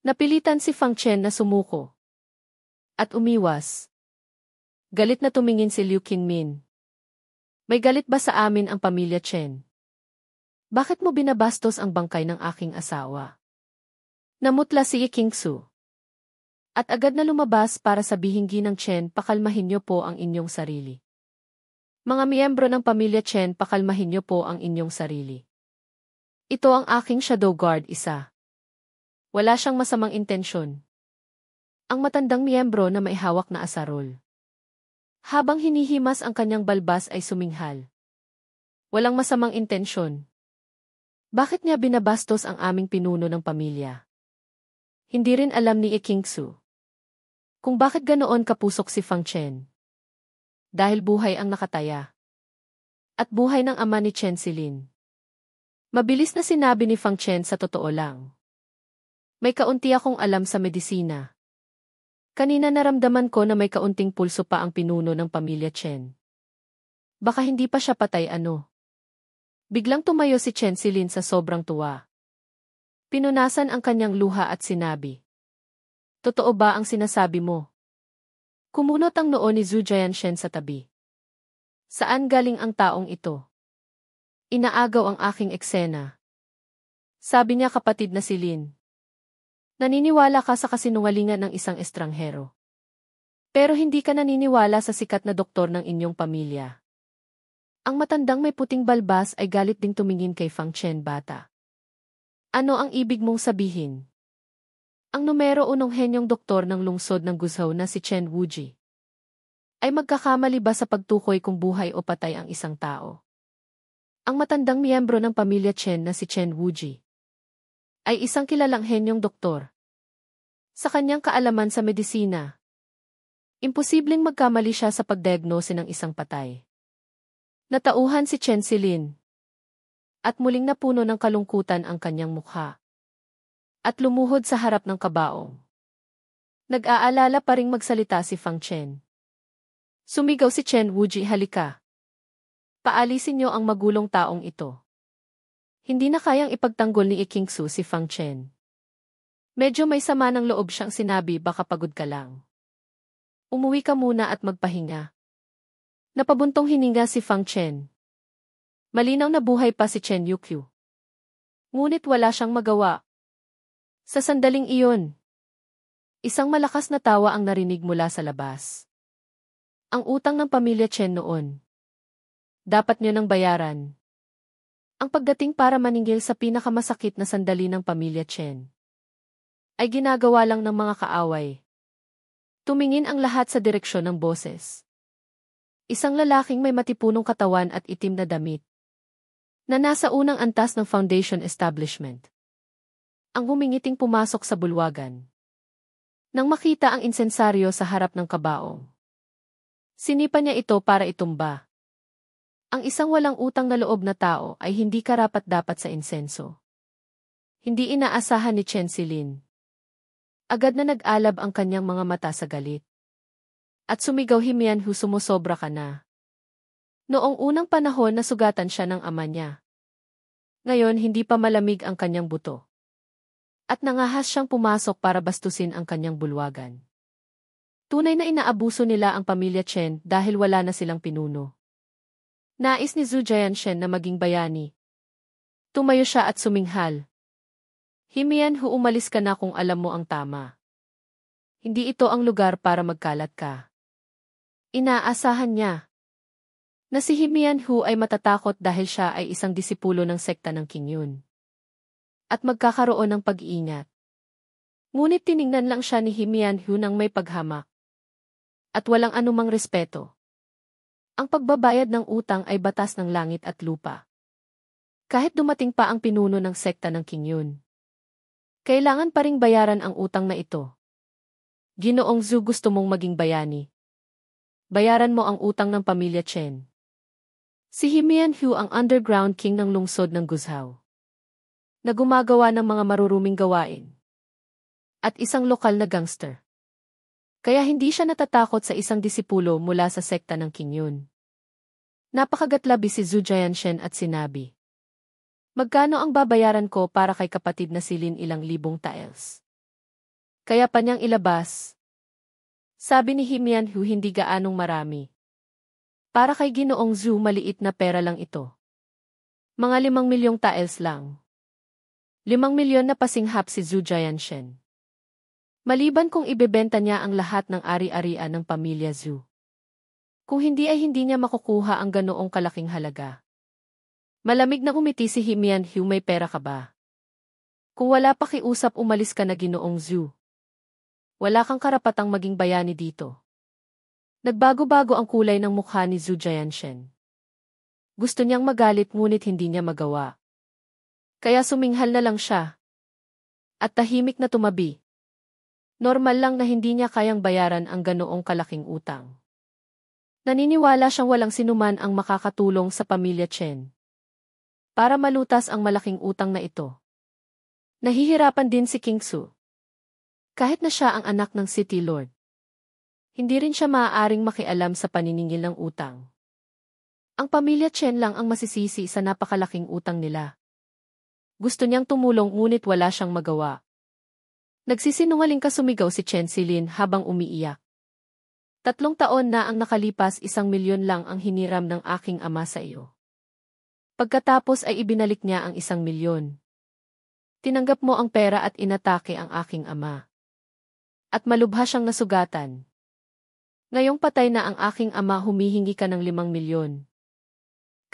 Napilitan si Fang Chen na sumuko at umiwas. Galit na tumingin si Liu Qinmin. May galit ba sa amin ang pamilya Chen? Bakit mo binabastos ang bangkay ng aking asawa? Namutla si Ye Qingsu. At agad na lumabas para sabihin, Ginang Chen, pakalmahin niyo po ang inyong sarili. Mga miyembro ng pamilya Chen, pakalmahin niyo po ang inyong sarili. Ito ang aking shadow guard, isa. Wala siyang masamang intensyon. Ang matandang miyembro na may hawak na asarol. Habang hinihimas ang kanyang balbas ay suminghal. Walang masamang intensyon. Bakit niya binabastos ang aming pinuno ng pamilya? Hindi rin alam ni Ye Qingsu kung bakit ganoon kapusok si Fang Chen. Dahil buhay ang nakataya. At buhay ng ama ni Chen Silin. Mabilis na sinabi ni Fang Chen, sa totoo lang. May kaunti akong alam sa medisina. Kanina naramdaman ko na may kaunting pulso pa ang pinuno ng pamilya Chen. Baka hindi pa siya patay, ano? Biglang tumayo si Chen Silin sa sobrang tuwa. Pinunasan ang kanyang luha at sinabi. Totoo ba ang sinasabi mo? Kumunot ang noo ni Zhu Jianshen sa tabi. Saan galing ang taong ito? Inaagaw ang aking eksena. Sabi niya, kapatid na si Lin. Naniniwala ka sa kasinungalingan ng isang estranghero. Pero hindi ka naniniwala sa sikat na doktor ng inyong pamilya. Ang matandang may puting balbas ay galit ding tumingin kay Fang Chen, bata. Ano ang ibig mong sabihin? Ang numero 1 henyong doktor ng lungsod ng Guizhou na si Chen Wuji ay magkakamali ba sa pagtukoy kung buhay o patay ang isang tao? Ang matandang miyembro ng pamilya Chen na si Chen Wuji ay isang kilalang henyong doktor. Sa kanyang kaalaman sa medisina, imposibleng magkamali siya sa pagdiagnose ng isang patay. Natauhan si Chen Silin. At muling napuno ng kalungkutan ang kanyang mukha. At lumuhod sa harap ng kabaong. Nag-aalala pa ring magsalita si Fang Chen. Sumigaw si Chen Wuji, halika. Paalisin niyo ang magulong taong ito. Hindi na kayang ipagtanggol ni Ye Qingsu si Fang Chen. Medyo may sama ng loob siyang sinabi, baka pagod ka lang. Umuwi ka muna at magpahinga. Napabuntong hininga si Fang Chen. Malinaw na buhay pa si Chen Yukyu. Ngunit wala siyang magawa. Sa sandaling iyon, isang malakas na tawa ang narinig mula sa labas. Ang utang ng pamilya Chen noon. Dapat niyo nang bayaran. Ang pagdating para maningil sa pinakamasakit na sandali ng pamilya Chen ay ginagawa lang ng mga kaaway. Tumingin ang lahat sa direksyon ng boses. Isang lalaking may matipunong katawan at itim na damit na nasa unang antas ng foundation establishment. Ang humingiting pumasok sa bulwagan. Nang makita ang insensaryo sa harap ng kabaong, sinipa niya ito para itumba. Ang isang walang utang na loob na tao ay hindi karapat-dapat sa insenso. Hindi inaasahan ni Chen Silin. Agad na nag-alab ang kanyang mga mata sa galit. At sumigaw, Himianhu, sumusobra ka na. Noong unang panahon nasugatan siya ng ama niya. Ngayon hindi pa malamig ang kanyang buto. At nangahas siyang pumasok para bastusin ang kanyang bulwagan. Tunay na inaabuso nila ang pamilya Chen dahil wala na silang pinuno. Nais ni Zhu Jianshen na maging bayani. Tumayo siya at suminghal. Himianhu, umalis ka na kung alam mo ang tama. Hindi ito ang lugar para magkalat ka. Inaasahan niya na si Himianhu ay matatakot dahil siya ay isang disipulo ng sekta ng Qingyun. At magkakaroon ng pag-iingat. Ngunit tiningnan lang siya ni Himianhu nang may paghamak. At walang anumang respeto. Ang pagbabayad ng utang ay batas ng langit at lupa. Kahit dumating pa ang pinuno ng sekta ng Qingyun. Kailangan pa ring bayaran ang utang na ito. Ginoong Zhu, gusto mong maging bayani. Bayaran mo ang utang ng pamilya Chen. Si Himianhu ang underground king ng lungsod ng Guzhou. Na gumagawa ng mga maruruming gawain. At isang lokal na gangster. Kaya hindi siya natatakot sa isang disipulo mula sa sekta ng Qingyun. Napakagatlabi si Zhu Jianshen at sinabi, magkano ang babayaran ko para kay kapatid na Silin? 1,000 taels. Kaya pa niyang ilabas. Sabi ni Himianhu, hindi gaanong marami. Para kay Ginoong Zhu, maliit na pera lang ito. Mga 5 milyong taels lang. 5 milyon na pasinghap si Zhu Jianshen. Maliban kung ibebenta niya ang lahat ng ari-arian ng pamilya Zhu. Kung hindi ay hindi niya makukuha ang ganoong kalaking halaga. Malamig na umiti si Himianhu, may pera ka ba? Kung wala pakiusap, umalis ka na, Ginoong Zhu. Wala kang karapatang maging bayani dito. Nagbago-bago ang kulay ng mukha ni Zhu Jianshen. Gusto niyang magalit ngunit hindi niya magawa. Kaya suminghal na lang siya. At tahimik na tumabi. Normal lang na hindi niya kayang bayaran ang ganoong kalaking utang. Naniniwala siyang walang sinuman ang makakatulong sa pamilya Chen. Para malutas ang malaking utang na ito. Nahihirapan din si King Su. Kahit na siya ang anak ng City Lord. Hindi rin siya maaaring makialam sa paniningil ng utang. Ang pamilya Chen lang ang masisisi sa napakalaking utang nila. Gusto niyang tumulong ngunit wala siyang magawa. Nagsisinungaling ka, sumigaw si Chen Silin habang umiiyak. 3 taon na ang nakalipas, 1 milyon lang ang hiniram ng aking ama sa iyo. Pagkatapos ay ibinalik niya ang 1 milyon. Tinanggap mo ang pera at inatake ang aking ama. At malubha siyang nasugatan. Ngayong patay na ang aking ama, humihingi ka ng 5 milyon.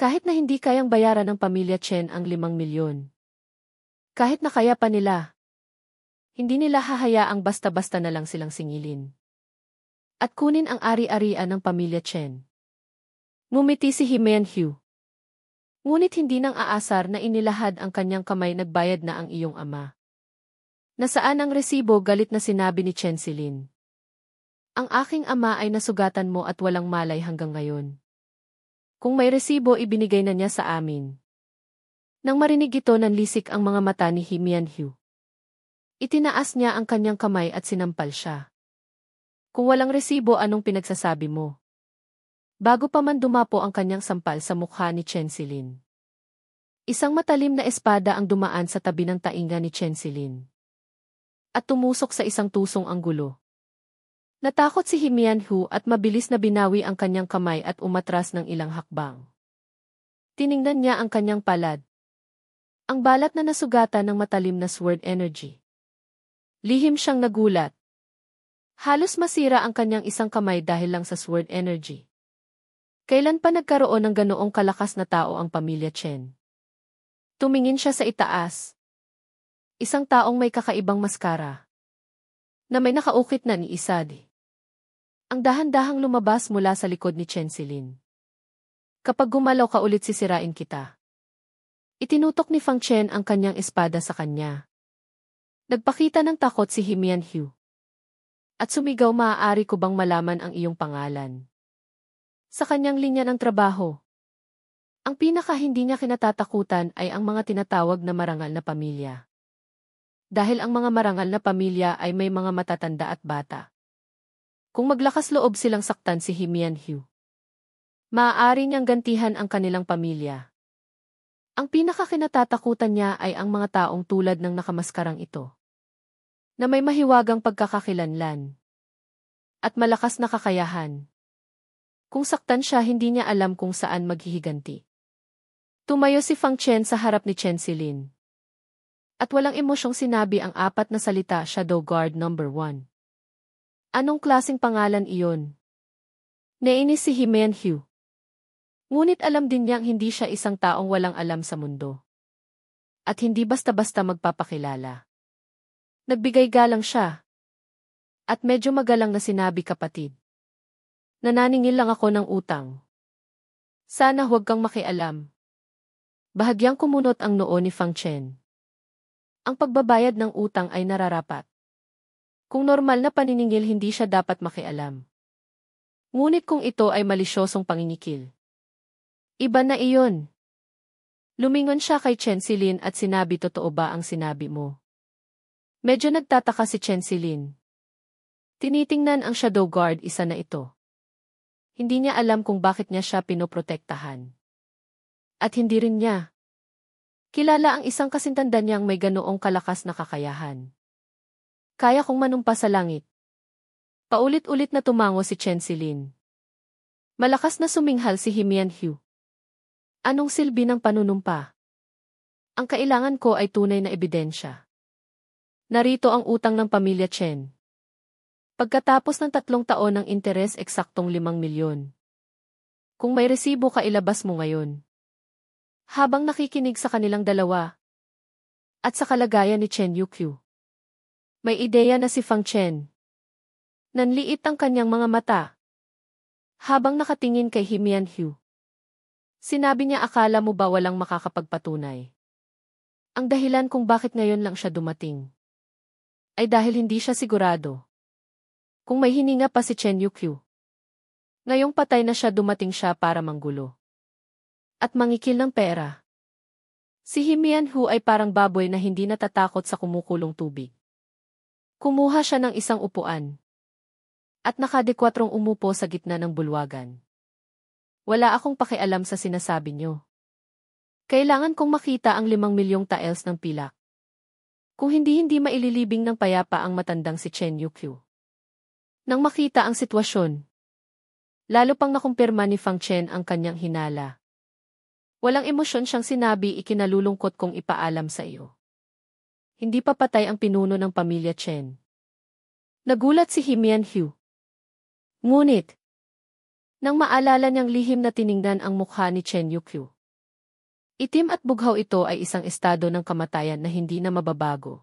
Kahit na hindi kayang bayaran ng pamilya Chen ang 5 milyon. Kahit na kaya pa nila. Hindi nila hahayaang basta-basta na lang silang singilin. At kunin ang ari-arian ng pamilya Chen. Ngumiti si Himianhu. Ngunit hindi nang aasar na inilahad ang kanyang kamay, nagbayad na ang iyong ama. Nasaan ang resibo? Galit na sinabi ni Chen Silin. Ang aking ama ay nasugatan mo at walang malay hanggang ngayon. Kung may resibo, ibinigay na niya sa amin. Nang marinig ito, nanlisik ang mga mata ni Himianhu. Itinaas niya ang kanyang kamay at sinampal siya. Kung walang resibo, anong pinagsasabi mo? Bago pa man dumapo ang kanyang sampal sa mukha ni Chen Silin. Isang matalim na espada ang dumaan sa tabi ng tainga ni Chen Silin. At tumusok sa isang tusong anggulo. Natakot si Himianhu at mabilis na binawi ang kanyang kamay at umatras ng ilang hakbang. Tiningnan niya ang kanyang palad. Ang balat na nasugatan ng matalim na sword energy. Lihim siyang nagulat. Halos masira ang kanyang isang kamay dahil lang sa sword energy. Kailan pa nagkaroon ng ganoong kalakas na tao ang pamilya Chen? Tumingin siya sa itaas. Isang taong may kakaibang maskara. Na may nakaukit na ni Isadi. Ang dahan-dahang lumabas mula sa likod ni Chen Silin. Kapag gumalaw ka ulit, sisirain kita. Itinutok ni Fang Chen ang kanyang espada sa kanya. Nagpakita ng takot si Himianhu. At sumigaw, maaari ko bang malaman ang iyong pangalan? Sa kanyang linya ng trabaho. Ang pinaka hindi niya kinatatakutan ay ang mga tinatawag na marangal na pamilya. Dahil ang mga marangal na pamilya ay may mga matatanda at bata. Kung maglakas loob silang saktan si Himian Hugh, maaari niyang gantihan ang kanilang pamilya. Ang pinaka kinatatakutan niya ay ang mga taong tulad ng nakamaskarang ito, na may mahiwagang pagkakakilanlan at malakas na kakayahan. Kung saktan siya, hindi niya alam kung saan maghihiganti. Tumayo si Fang Chen sa harap ni Chen Silin. At walang emosyong sinabi ang apat na salita, Shadow Guard number 1. Anong klaseng pangalan iyon? Nainis si Himian Hugh. Ngunit alam din niyang hindi siya isang taong walang alam sa mundo. At hindi basta-basta magpapakilala. Nagbigay galang siya. At medyo magalang na sinabi, kapatid. Nananingil lang ako ng utang. Sana huwag kang makialam. Bahagyang kumunot ang noo ni Fang Chen. Ang pagbabayad ng utang ay nararapat. Kung normal na paniningil, hindi siya dapat makialam. Ngunit kung ito ay malisyosong pangingikil, iba na iyon. Lumingon siya kay Chen Silin at sinabi, totoo ba ang sinabi mo? Medyo nagtataka si Chen Silin. Tinitingnan ang Shadow Guard, isa na ito. Hindi niya alam kung bakit niya siya pinoprotektahan. At hindi rin niya kilala ang isang kasintanda niyang may ganoong kalakas na kakayahan. Kaya kong manumpa sa langit. Paulit-ulit na tumango si Chen Silin. Malakas na suminghal si Himian Hugh. Anong silbi ng panunumpa? Ang kailangan ko ay tunay na ebidensya. Narito ang utang ng pamilya Chen. Pagkatapos ng 3 taon ng interes, eksaktong 5 milyon. Kung may resibo ka, ilabas mo ngayon. Habang nakikinig sa kanilang dalawa at sa kalagayan ni Chen Yukyu, may ideya na si Fang Chen. Nanliit ang kanyang mga mata habang nakatingin kay Himian Hugh. Sinabi niya, akala mo ba walang makakapagpatunay? Ang dahilan kung bakit ngayon lang siya dumating ay dahil hindi siya sigurado kung may hininga pa si Chen Yukyu. Ngayong patay na siya, dumating siya para manggulo at mangikil ng pera. Si Himian Hugh ay parang baboy na hindi natatakot sa kumukulong tubig. Kumuha siya ng isang upuan at nakadekwatrong umupo sa gitna ng bulwagan. Wala akong pakialam sa sinasabi niyo. Kailangan kong makita ang 5 milyong taels ng pilak. Kung hindi maililibing ng payapa ang matandang si Chen Yukyu. Nang makita ang sitwasyon, lalo pang nakumpirma ni Fang Chen ang kanyang hinala. Walang emosyon siyang sinabi, ikinalulungkot kong ipaalam sa iyo. Hindi pa patay ang pinuno ng pamilya Chen. Nagulat si Himian Hugh. Ngunit, nang maalala niyang lihim na tiningnan ang mukha ni Chen Yukyu. Itim at bughaw, ito ay isang estado ng kamatayan na hindi na mababago.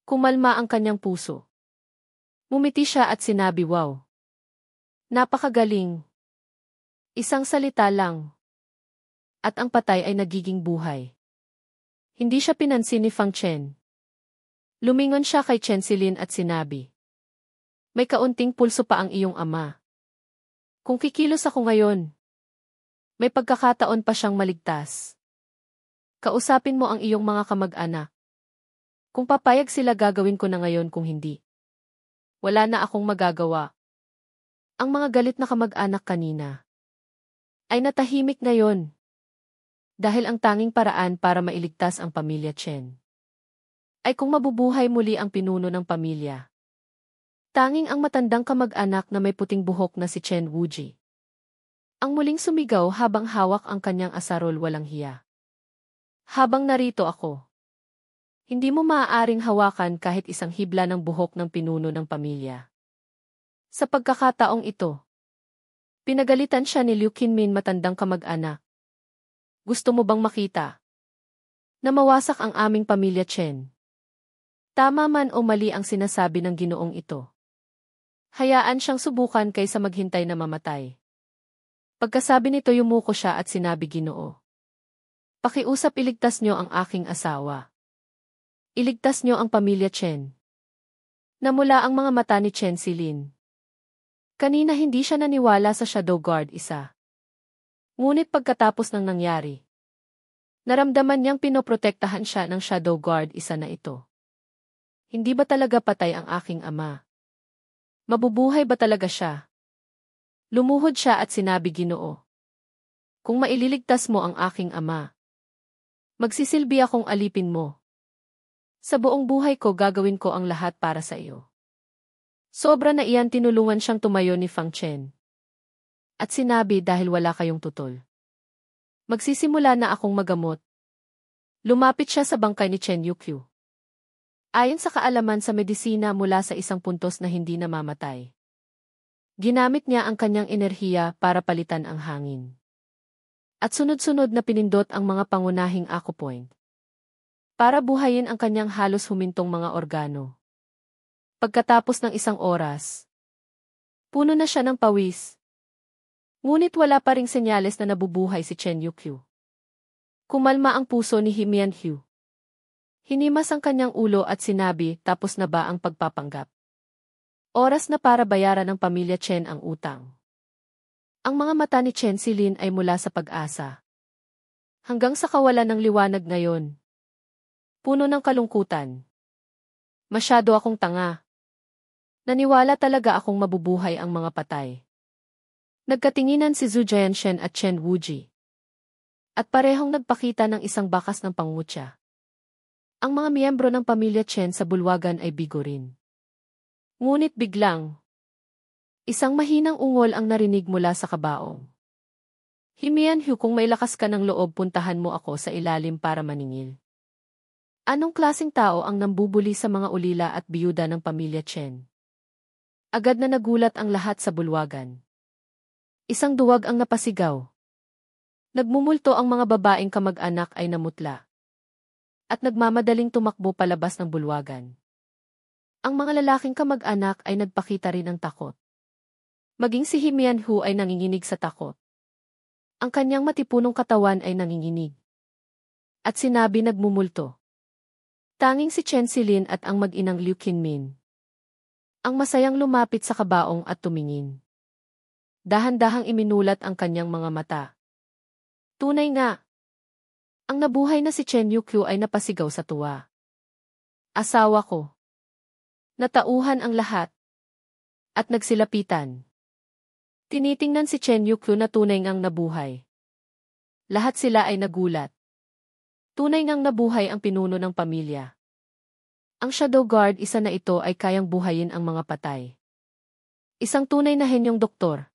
Kumalma ang kanyang puso. Mumiti siya at sinabi, wow. Napakagaling. Isang salita lang. At ang patay ay nagiging buhay. Hindi siya pinansin ni Fang Chen. Lumingon siya kay Chen Silin at sinabi, may kaunting pulso pa ang iyong ama. Kung kikilos ako ngayon, may pagkakataon pa siyang maligtas. Kausapin mo ang iyong mga kamag-anak. Kung papayag sila, gagawin ko na ngayon, kung hindi, wala na akong magagawa. Ang mga galit na kamag-anak kanina ay natahimik ngayon. Dahil ang tanging paraan para mailigtas ang pamilya Chen ay kung mabubuhay muli ang pinuno ng pamilya. Tanging ang matandang kamag-anak na may puting buhok na si Chen Wuji ang muling sumigaw habang hawak ang kanyang asarol, walang hiya. Habang narito ako, hindi mo maaaring hawakan kahit isang hibla ng buhok ng pinuno ng pamilya. Sa pagkakataong ito, pinagalitan siya ni Liu Qinmin, matandang kamag-anak. Gusto mo bang makita na mawasak ang aming pamilya Chen? Tama man o mali ang sinasabi ng ginoong ito, hayaan siyang subukan kaysa maghintay na mamatay. Pagkasabi nito, yumuko siya at sinabi, Ginoo, pakiusap, iligtas niyo ang aking asawa. Iligtas niyo ang pamilya Chen. Namula ang mga mata ni Chen Silin. Kanina hindi siya naniwala sa Shadow Guard isa. Ngunit pagkatapos ng nangyari, naramdaman niyang pinoprotektahan siya ng shadow guard isa na ito. Hindi ba talaga patay ang aking ama? Mabubuhay ba talaga siya? Lumuhod siya at sinabi, Ginoo, kung maililigtas mo ang aking ama, magsisilbi akong alipin mo. Sa buong buhay ko gagawin ko ang lahat para sa iyo. Sobra na iyan tinulungan siyang tumayo ni Fang Chen. At sinabi dahil wala kayong tutol. Magsisimula na akong magamot. Lumapit siya sa bangkay ni Chen Yukyu. Ayon sa kaalaman sa medisina mula sa isang puntos na hindi namamatay. Ginamit niya ang kanyang enerhiya para palitan ang hangin. At sunod-sunod na pinindot ang mga pangunahing acupoint. Para buhayin ang kanyang halos humintong mga organo. Pagkatapos ng isang oras, puno na siya ng pawis. Ngunit wala pa ring senyales na nabubuhay si Chen Yukyu. Kumalma ang puso ni Himian Hu. Hinimas ang kanyang ulo at sinabi, tapos na ba ang pagpapanggap? Oras na para bayaran ng pamilya Chen ang utang. Ang mga mata ni Chen Silin ay mula sa pag-asa. Hanggang sa kawalan ng liwanag ngayon. Puno ng kalungkutan. Masyado akong tanga. Naniwala talaga akong mabubuhay ang mga patay. Nagkatinginan si Zhu Jianshen at Chen Wuji. At parehong nagpakita ng isang bakas ng pangutya. Ang mga miyembro ng pamilya Chen sa bulwagan ay bigo rin. Ngunit biglang, isang mahinang ungol ang narinig mula sa kabaong. Himian Hu, kung may lakas ka ng loob, puntahan mo ako sa ilalim para maningil. Anong klaseng tao ang nambubuli sa mga ulila at biyuda ng pamilya Chen? Agad na nagulat ang lahat sa bulwagan. Isang duwag ang napasigaw. Nagmumulto ang mga babaeng kamag-anak ay namutla. At nagmamadaling tumakbo palabas ng bulwagan. Ang mga lalaking kamag-anak ay nagpakita rin ng takot. Maging si Himian Hu ay nanginginig sa takot. Ang kanyang matipunong katawan ay nanginginig. At sinabi nagmumulto. Tanging si Chen Silin at ang mag-inang Liu Qinmin. Ang masayang lumapit sa kabaong at tumingin. Dahan-dahang iminulat ang kanyang mga mata. Tunay nga. Ang nabuhay na si Chen Yukyu ay napasigaw sa tuwa. Asawa ko. Natauhan ang lahat. At nagsilapitan. Tinitingnan si Chen Yukyu na tunay ngang nabuhay. Lahat sila ay nagulat. Tunay ngang nabuhay ang pinuno ng pamilya. Ang Shadow Guard isa na ito ay kayang buhayin ang mga patay. Isang tunay na henyong doktor.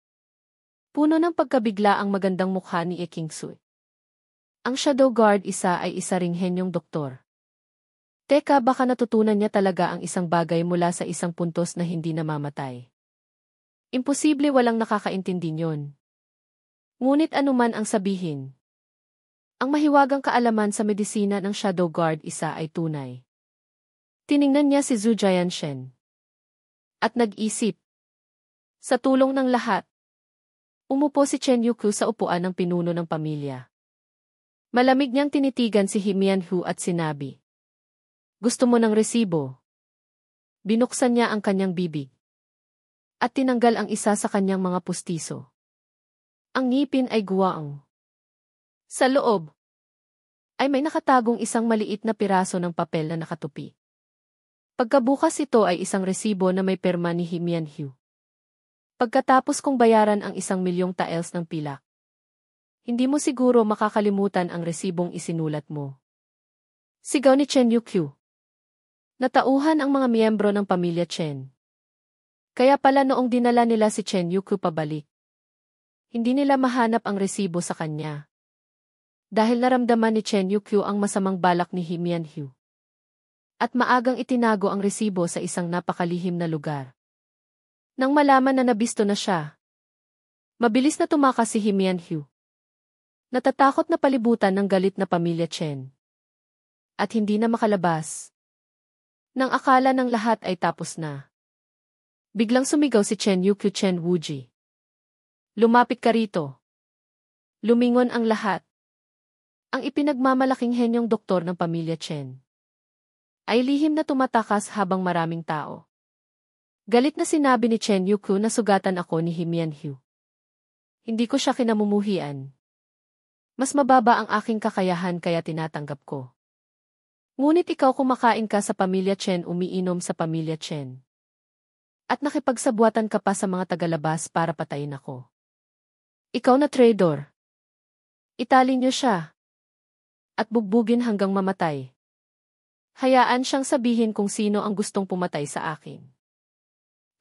Puno ng pagkabigla ang magandang mukha ni Kingsu. Ang Shadow Guard isa ay isa ring henyong doktor. Teka, baka natutunan niya talaga ang isang bagay mula sa isang puntos na hindi namamatay. Imposible walang nakakaintindi niyon. Ngunit anuman ang sabihin. Ang mahiwagang kaalaman sa medisina ng Shadow Guard isa ay tunay. Tiningnan niya si Zhu Jianshen. At nag-isip. Sa tulong ng lahat, umupo si Chen Yukyu sa upuan ng pinuno ng pamilya. Malamig niyang tinitigan si Himian Hu at sinabi, gusto mo ng resibo? Binuksan niya ang kanyang bibig. At tinanggal ang isa sa kanyang mga pustiso. Ang ngipin ay guwaang. Sa loob, ay may nakatagong isang maliit na piraso ng papel na nakatupi. Pagkabukas ito ay isang resibo na may perma ni Himian Hu. Pagkatapos kong bayaran ang 1,000,000 taels ng pilak, hindi mo siguro makakalimutan ang resibong isinulat mo. Sigaw ni Chen Yukyu. Natauhan ang mga miyembro ng pamilya Chen. Kaya pala noong dinala nila si Chen Yukyu pabalik, hindi nila mahanap ang resibo sa kanya. Dahil naramdaman ni Chen Yukyu ang masamang balak ni Himian Hu. At maagang itinago ang resibo sa isang napakalihim na lugar. Nang malaman na nabisto na siya, mabilis na tumakas si Himian Hu. Natatakot na palibutan ng galit na pamilya Chen. At hindi na makalabas. Nang akala ng lahat ay tapos na. Biglang sumigaw si Chen Yukyu, Chen Wuji. Lumapit ka rito. Lumingon ang lahat. Ang ipinagmamalaking henyong doktor ng pamilya Chen ay lihim na tumatakas habang maraming tao. Galit na sinabi ni Chen Yukyu na sugatan ako ni Himian Hu. Hindi ko siya kinamumuhian. Mas mababa ang aking kakayahan kaya tinatanggap ko. Ngunit ikaw kumakain ka sa pamilya Chen, umiinom sa pamilya Chen. At nakipagsabwatan ka pa sa mga tagalabas para patayin ako. Ikaw na traitor. Italin niyo siya. At bugbugin hanggang mamatay. Hayaan siyang sabihin kung sino ang gustong pumatay sa akin.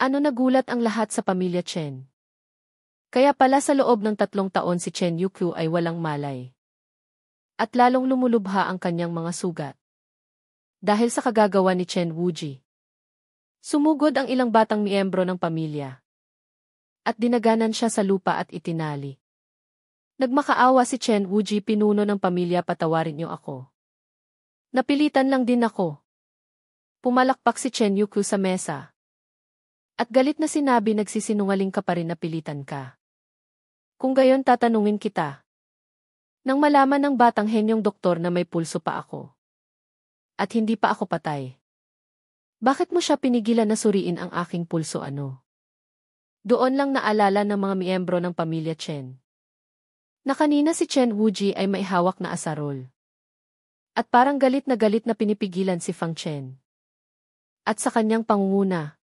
Ano, nagulat ang lahat sa pamilya Chen. Kaya pala sa loob ng 3 taon si Chen Yukyu ay walang malay. At lalong lumulubha ang kanyang mga sugat. Dahil sa kagagawa ni Chen Wuji. Sumugod ang ilang batang miyembro ng pamilya. At dinaganan siya sa lupa at itinali. Nagmakaawa si Chen Wuji, pinuno ng pamilya, patawarin niyo ako. Napilitan lang din ako. Pumalakpak si Chen Yukyu sa mesa. At galit na sinabi, nagsisinungaling ka pa rin, napilitan ka. Kung gayon tatanungin kita. Nang malaman ng batang henyong doktor na may pulso pa ako. At hindi pa ako patay. Bakit mo siya pinigilan na suriin ang aking pulso, ano? Doon lang naalala ng mga miyembro ng pamilya Chen. Na kanina si Chen Wuji ay may hawak na asarol. At parang galit na pinipigilan si Fang Chen. At sa kanyang pangunguna,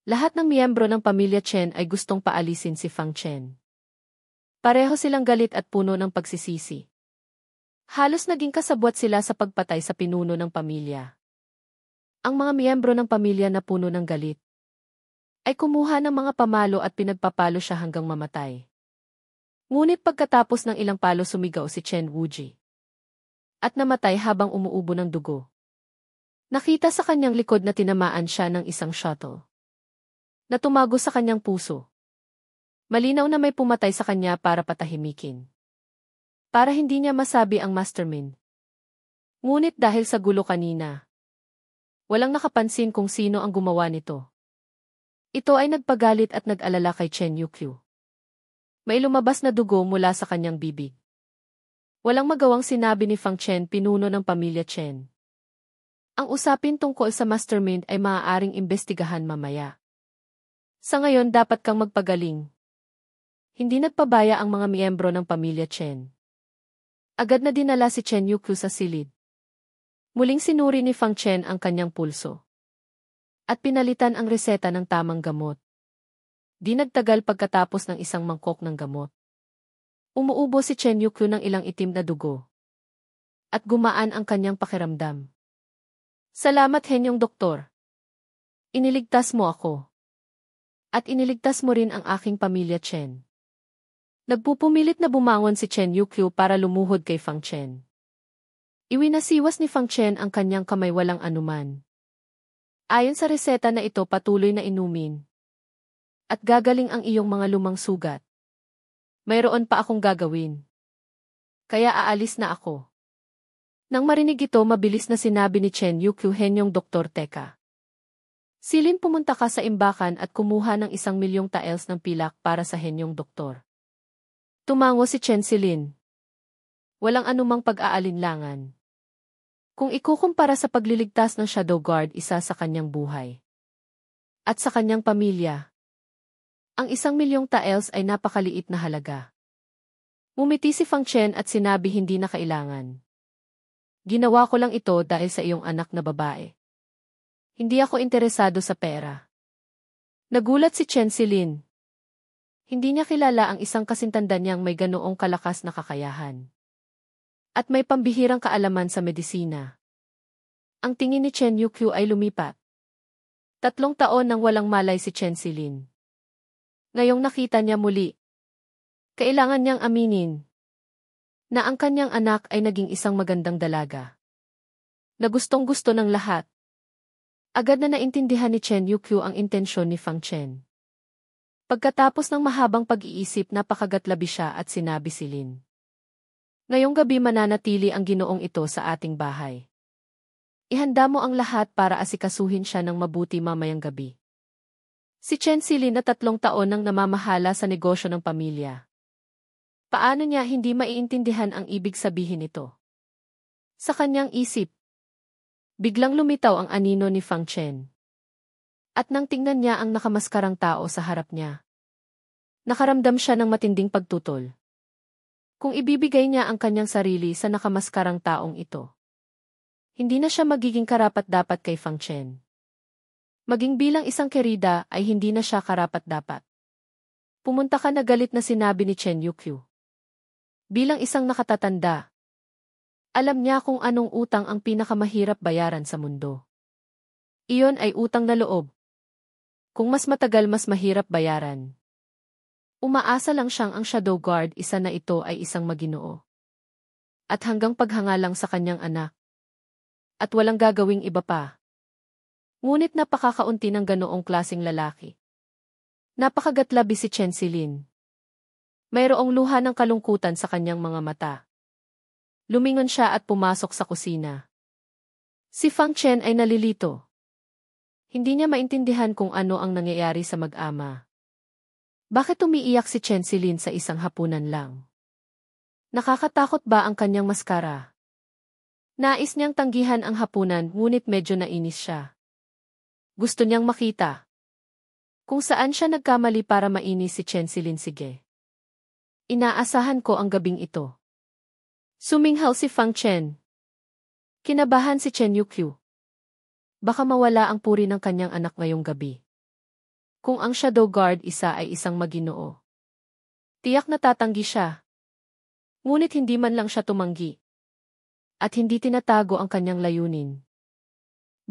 lahat ng miyembro ng pamilya Chen ay gustong paalisin si Fang Chen. Pareho silang galit at puno ng pagsisisi. Halos naging kasabwat sila sa pagpatay sa pinuno ng pamilya. Ang mga miyembro ng pamilya na puno ng galit ay kumuha ng mga pamalo at pinagpapalo siya hanggang mamatay. Ngunit pagkatapos ng ilang palo, sumigaw si Chen Wuji. At namatay habang umuubo ng dugo. Nakita sa kanyang likod na tinamaan siya ng isang shuttle. Na tumago sa kanyang puso. Malinaw na may pumatay sa kanya para patahimikin. Para hindi niya masabi ang mastermind. Ngunit dahil sa gulo kanina, walang nakapansin kung sino ang gumawa nito. Ito ay nagpagalit at nag-alala kay Chen Yukyu. May lumabas na dugo mula sa kanyang bibig. Walang magawang sinabi ni Fang Chen, pinuno ng pamilya Chen. Ang usapin tungkol sa mastermind ay maaaring imbestigahan mamaya. Sa ngayon dapat kang magpagaling. Hindi nagpabaya ang mga miyembro ng pamilya Chen. Agad na dinala si Chen Yukyu sa silid. Muling sinuri ni Fang Chen ang kanyang pulso. At pinalitan ang reseta ng tamang gamot. Di nagtagal pagkatapos ng isang mangkok ng gamot. Umuubo si Chen Yukyu ng ilang itim na dugo. At gumaan ang kanyang pakiramdam. Salamat, henyong doktor. Iniligtas mo ako. At iniligtas mo rin ang aking pamilya Chen. Nagpupumilit na bumangon si Chen Yukyu para lumuhod kay Fang Chen. Iwinasiwas ni Fang Chen ang kanyang kamay, walang anuman. Ayon sa reseta na ito, patuloy na inumin. At gagaling ang iyong mga lumang sugat. Mayroon pa akong gagawin. Kaya aalis na ako. Nang marinig ito, mabilis na sinabi ni Chen Yukyu, henyong doktor, teka. Silin, pumunta ka sa imbakan at kumuha ng 1,000,000 taels ng pilak para sa henyong doktor. Tumango si Chen Silin. Walang anumang pag-aalinlangan. Kung ikukumpara sa pagliligtas ng Shadow Guard, isa sa kanyang buhay. At sa kanyang pamilya. Ang 1,000,000 taels ay napakaliit na halaga. Ngumiti si Fang Chen at sinabi, hindi na kailangan. Ginawa ko lang ito dahil sa iyong anak na babae. Hindi ako interesado sa pera. Nagulat si Chen Silin. Hindi niya kilala ang isang kasintanda niyang may ganoong kalakas na kakayahan. At may pambihirang kaalaman sa medisina. Ang tingin ni Chen Yukyu ay lumipat. 3 taon nang walang malay si Chen Silin. Ngayong nakita niya muli. Kailangan niyang aminin na ang kanyang anak ay naging isang magandang dalaga. Na gustong-gusto ng lahat. Agad na naintindihan ni Chen Yukyu ang intensyon ni Fang Chen. Pagkatapos ng mahabang pag-iisip, napakagatlabi siya at sinabi, Silin. Ngayong gabi mananatili ang ginoong ito sa ating bahay. Ihanda mo ang lahat para asikasuhin siya ng mabuti mamayang gabi. Si Chen Silin na 3 taon nang namamahala sa negosyo ng pamilya. Paano niya hindi maiintindihan ang ibig sabihin nito? Sa kanyang isip, biglang lumitaw ang anino ni Fang Chen. At nang tingnan niya ang nakamaskarang tao sa harap niya, nakaramdam siya ng matinding pagtutol. Kung ibibigay niya ang kanyang sarili sa nakamaskarang taong ito, hindi na siya magiging karapat-dapat kay Fang Chen. Maging bilang isang kerida ay hindi na siya karapat-dapat. Pumunta ka na, galit na sinabi ni Chen Yukyu. Bilang isang nakatatanda, alam niya kung anong utang ang pinakamahirap bayaran sa mundo. Iyon ay utang na loob. Kung mas matagal, mas mahirap bayaran. Umaasa lang siyang ang Shadow Guard, isa na ito, ay isang maginoo. At hanggang paghanga lang sa kanyang anak. At walang gagawing iba pa. Ngunit napakakaunti ng ganoong klaseng lalaki. Napakagatlabi si Chen Silin. Mayroong luha ng kalungkutan sa kanyang mga mata. Lumingon siya at pumasok sa kusina. Si Fang Chen ay nalilito. Hindi niya maintindihan kung ano ang nangyayari sa mag-ama. Bakit umiiyak si Chen Silin sa isang hapunan lang? Nakakatakot ba ang kanyang maskara? Nais niyang tanggihan ang hapunan, ngunit medyo nainis siya. Gusto niyang makita kung saan siya nagkamali para mainis si Chen Silin. Sige. Inaasahan ko ang gabing ito. Suminghal si Fang Chen. Kinabahan si Chen Yukyu. Baka mawala ang puri ng kanyang anak ngayong gabi. Kung ang Shadow Guard isa ay isang maginoo, tiyak na tatanggi siya. Ngunit hindi man lang siya tumanggi. At hindi tinatago ang kanyang layunin.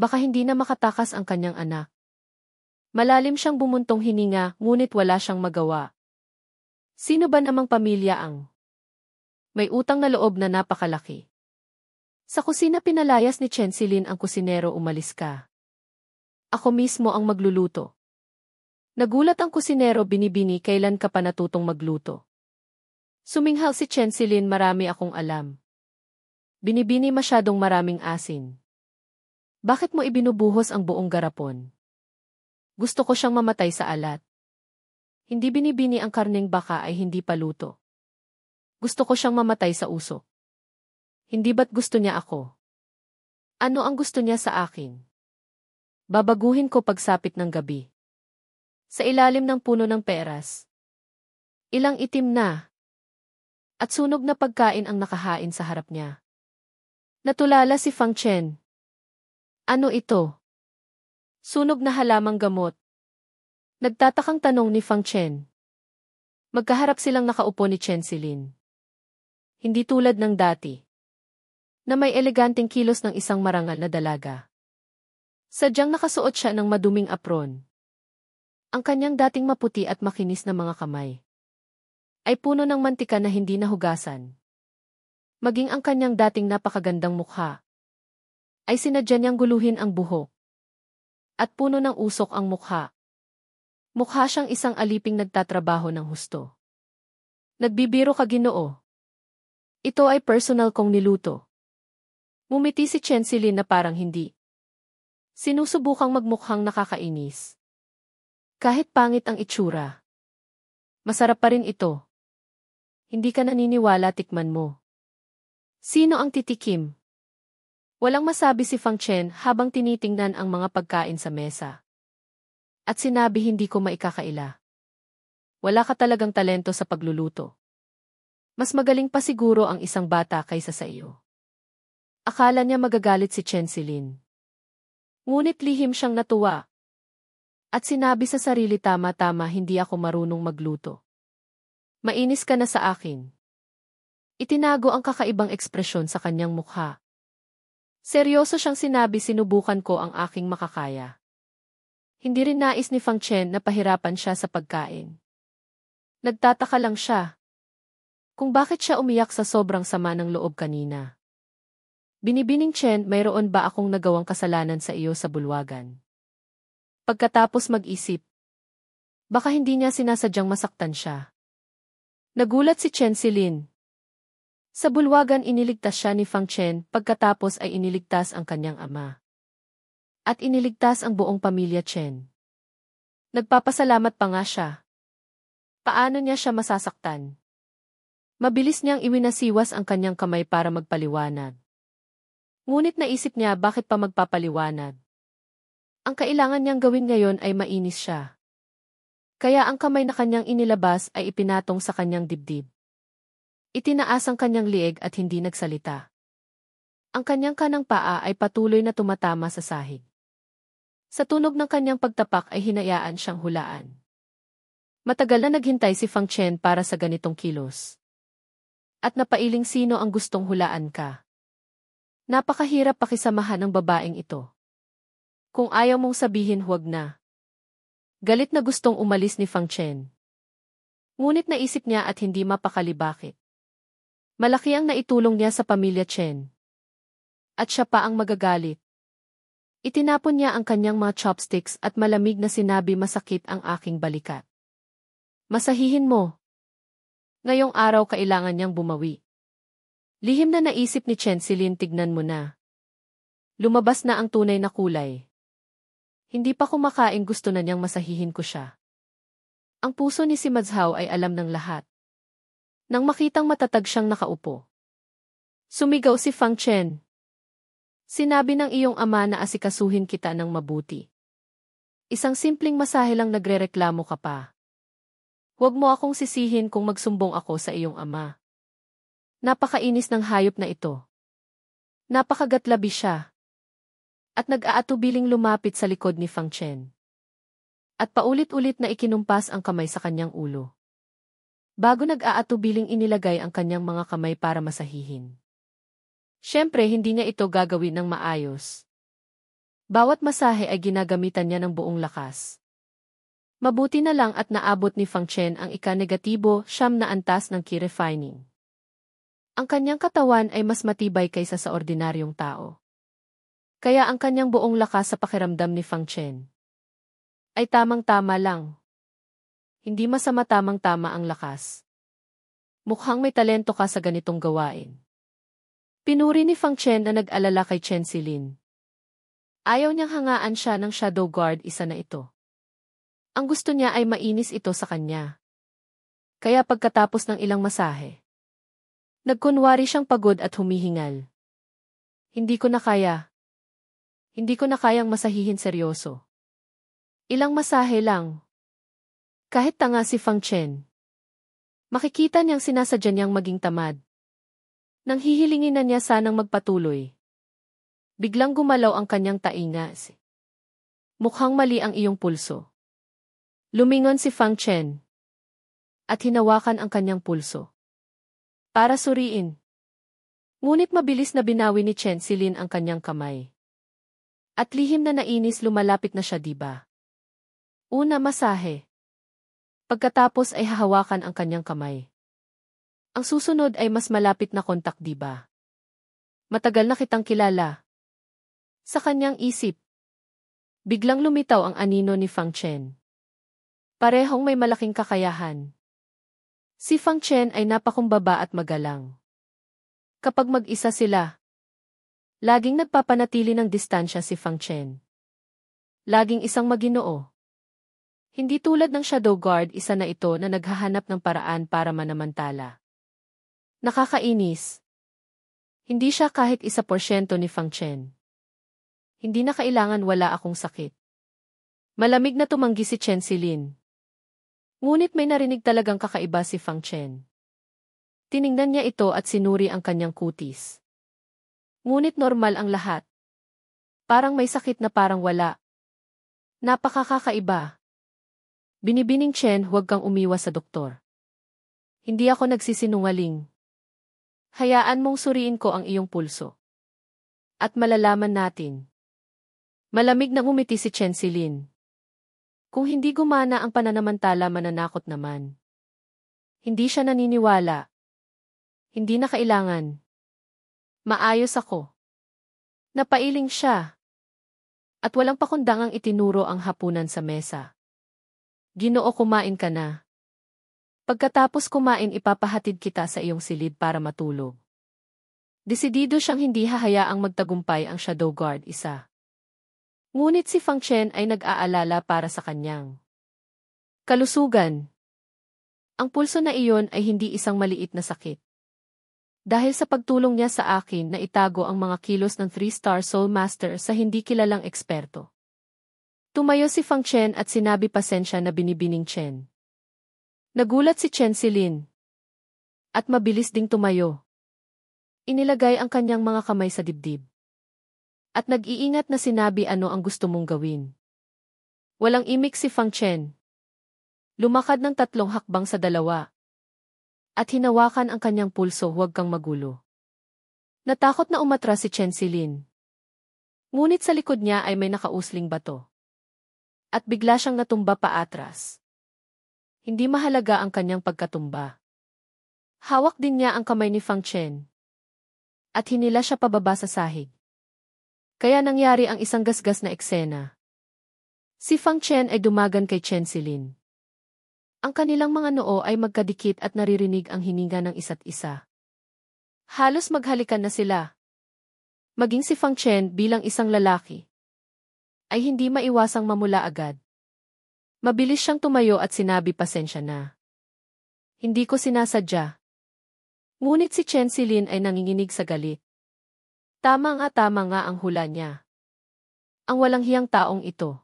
Baka hindi na makatakas ang kanyang anak. Malalim siyang bumuntong hininga, ngunit wala siyang magawa. Sino ba namang pamilya ang may utang na loob na napakalaki? Sa kusina pinalayas ni Chen Silin ang kusinero. Umalis ka. Ako mismo ang magluluto. Nagulat ang kusinero. Binibini, kailan ka pa natutong magluto? Suminghal si Chen Silin. Marami akong alam. Binibini, masyadong maraming asin. Bakit mo ibinubuhos ang buong garapon? Gusto ko siyang mamatay sa alat. Hindi binibini, ang karneng baka ay hindi pa luto. Gusto ko siyang mamatay sa usok. Hindi ba't gusto niya ako? Ano ang gusto niya sa akin? Babaguhin ko pagsapit ng gabi. Sa ilalim ng puno ng peras. Ilang itim na at sunog na pagkain ang nakahain sa harap niya. Natulala si Fang Chen. Ano ito? Sunog na halamang gamot. Nagtatakang tanong ni Fang Chen. Magkaharap silang nakaupo ni Chen Silin. Hindi tulad ng dati, na may eleganteng kilos ng isang marangal na dalaga. Sadyang nakasuot siya ng maduming apron. Ang kanyang dating maputi at makinis na mga kamay ay puno ng mantika na hindi nahugasan. Maging ang kanyang dating napakagandang mukha ay sinadya niyang guluhin ang buhok. At puno ng usok ang mukha. Mukha siyang isang aliping nagtatrabaho ng husto. Nagbibiro ka, Ginoo? Ito ay personal kong niluto. Ngumiti si Chen Silin na parang hindi. Sinusubukang magmukhang nakakainis. Kahit pangit ang itsura, masarap pa rin ito. Hindi ka naniniwala, tikman mo. Sino ang titikim? Walang masabi si Fang Chen habang tinitingnan ang mga pagkain sa mesa. At sinabi, hindi ko maikakaila. Wala ka talagang talento sa pagluluto. Mas magaling pa siguro ang isang bata kaysa sa iyo. Akala niya magagalit si Chen Silin. Ngunit lihim siyang natuwa. At sinabi sa sarili, tama-tama, hindi ako marunong magluto. Mainis ka na sa akin. Itinago ang kakaibang ekspresyon sa kanyang mukha. Seryoso siyang sinabi, sinubukan ko ang aking makakaya. Hindi rin nais ni Fang Chen na pahirapan siya sa pagkain. Nagtataka lang siya kung bakit siya umiyak sa sobrang sama ng loob kanina. Binibining Chen, mayroon ba akong nagawang kasalanan sa iyo sa bulwagan? Pagkatapos mag-isip, baka hindi niya sinasadyang masaktan siya. Nagulat si Chen Silin. Sa bulwagan iniligtas siya ni Fang Chen, pagkatapos ay iniligtas ang kanyang ama. At iniligtas ang buong pamilya Chen. Nagpapasalamat pa nga siya. Paano niya siya masasaktan? Mabilis niyang iwinasiwas ang kanyang kamay para magpaliwanag. Ngunit naisip niya, bakit pa magpapaliwanag? Ang kailangan niyang gawin ngayon ay mainis siya. Kaya ang kamay na kanyang inilabas ay ipinatong sa kanyang dibdib. Itinaas ang kanyang lieg at hindi nagsalita. Ang kanyang kanang paa ay patuloy na tumatama sa sahig. Sa tunog ng kanyang pagtapak ay hinayaan siyang hulaan. Matagal na naghintay si Fang Chen para sa ganitong kilos. At napailing sino ang gustong hulaan ka. Napakahirap pakisamahan ng babaeng ito. Kung ayaw mong sabihin huwag na. Galit na gustong umalis ni Fang Chen. Ngunit naisip niya at hindi mapakali bakit. Malaki ang naitulong niya sa pamilya Chen. At siya pa ang magagalit. Itinapon niya ang kanyang mga chopsticks at malamig na sinabi masakit ang aking balikat. Masahihin mo. Ngayong araw kailangan niyang bumawi. Lihim na naisip ni Chen Silin tignan mo na. Lumabas na ang tunay na kulay. Hindi pa kumakain gusto na niyang masahihin ko siya. Ang puso ni si Mazhao ay alam ng lahat. Nang makitang matatag siyang nakaupo. Sumigaw si Fang Chen. Sinabi ng iyong ama na asikasuhin kita ng mabuti. Isang simpleng masahe lang nagrereklamo ka pa. Huwag mo akong sisihin kung magsumbong ako sa iyong ama. Napakainis ng hayop na ito. Napakagatlabi siya. At nag-aatubiling lumapit sa likod ni Fang Chen. At paulit-ulit na ikinumpas ang kamay sa kanyang ulo. Bago nag-aatubiling inilagay ang kanyang mga kamay para masahihin. Siyempre hindi niya ito gagawin ng maayos. Bawat masahe ay ginagamitan niya ng buong lakas. Mabuti na lang at naabot ni Fang Chen ang ika-negatibo 9 na antas ng Qi refining. Ang kanyang katawan ay mas matibay kaysa sa ordinaryong tao. Kaya ang kanyang buong lakas sa pakiramdam ni Fang Chen ay tamang-tama lang. Hindi masama tamang-tama ang lakas. Mukhang may talento ka sa ganitong gawain. Pinuri ni Fang Chen na nag-alala kay Chen Silin. Ayaw niyang hangaan siya ng shadow guard isa na ito. Ang gusto niya ay mainis ito sa kanya. Kaya pagkatapos ng ilang masahe, nagkunwari siyang pagod at humihingal. Hindi ko na kaya. Hindi ko na kayang masahihin seryoso. Ilang masahe lang. Kahit tanga si Fang Chen. Makikita niyang sinasadya niyang maging tamad. Nang hihilingin na niya sanang magpatuloy. Biglang gumalaw ang kanyang tainga. Mukhang mali ang iyong pulso. Lumingon si Fang Chen. At hinawakan ang kanyang pulso. Para suriin. Ngunit mabilis na binawi ni Chen Silin ang kanyang kamay. At lihim na nainis lumalapit na siya diba? Una masahe. Pagkatapos ay hahawakan ang kanyang kamay. Ang susunod ay mas malapit na kontak diba? Matagal na kitang kilala. Sa kanyang isip. Biglang lumitaw ang anino ni Fang Chen. Parehong may malaking kakayahan. Si Fang Chen ay napakumbaba at magalang. Kapag mag-isa sila, laging nagpapanatili ng distansya si Fang Chen. Laging isang maginoo. Hindi tulad ng shadow guard isa na ito na naghahanap ng paraan para manamantala. Nakakainis. Hindi siya kahit 1% ni Fang Chen. Hindi na kailangan wala akong sakit. Malamig na tumanggi si Chen Silin. Ngunit may narinig talagang kakaiba si Fang Chen. Tiningnan niya ito at sinuri ang kanyang kutis. Ngunit normal ang lahat. Parang may sakit na parang wala. Napakakaiba. Binibining Chen, huwag kang umiwas sa doktor. Hindi ako nagsisinungaling. Hayaan mong suriin ko ang iyong pulso. At malalaman natin. Malamig na ngumiti si Chen Silin. Kung hindi gumana ang pananamantala mananakot naman. Hindi siya naniniwala. Hindi na kailangan. Maayos ako. Napailing siya. At walang pakundangang itinuro ang hapunan sa mesa. Ginoo, kumain ka na. Pagkatapos kumain ipapahatid kita sa iyong silid para matulog. Desidido siyang hindi hahayaang magtagumpay ang shadow guard isa. Ngunit si Fang Chen ay nag-aalala para sa kanyang kalusugan. Ang pulso na iyon ay hindi isang maliit na sakit. Dahil sa pagtulong niya sa akin na itago ang mga kilos ng 3-star Soul Master sa hindi kilalang eksperto. Tumayo si Fang Chen at sinabi pasensya na binibining Chen. Nagulat si Chen Silin. At mabilis ding tumayo. Inilagay ang kanyang mga kamay sa dibdib. At nag-iingat na sinabi ano ang gusto mong gawin. Walang imik si Fang Chen. Lumakad ng 3 hakbang sa 2. At hinawakan ang kanyang pulso, huwag kang magulo. Natakot na umatras si Chen Silin. Ngunit sa likod niya ay may nakausling bato. At bigla siyang natumba paatras. Hindi mahalaga ang kanyang pagkatumba. Hawak din niya ang kamay ni Fang Chen. At hinila siya pababa sa sahig. Kaya nangyari ang isang gasgas na eksena. Si Fang Chen ay dumagan kay Chen Silin. Ang kanilang mga noo ay magkadikit at naririnig ang hininga ng isa't isa. Halos maghalikan na sila. Maging si Fang Chen bilang isang lalaki ay hindi maiwasang mamula agad. Mabilis siyang tumayo at sinabi, pasensya na. Hindi ko sinasadya. Ngunit si Chen Silin ay nanginginig sa galit. Tama nga ang hula niya. Ang walang hiyang taong ito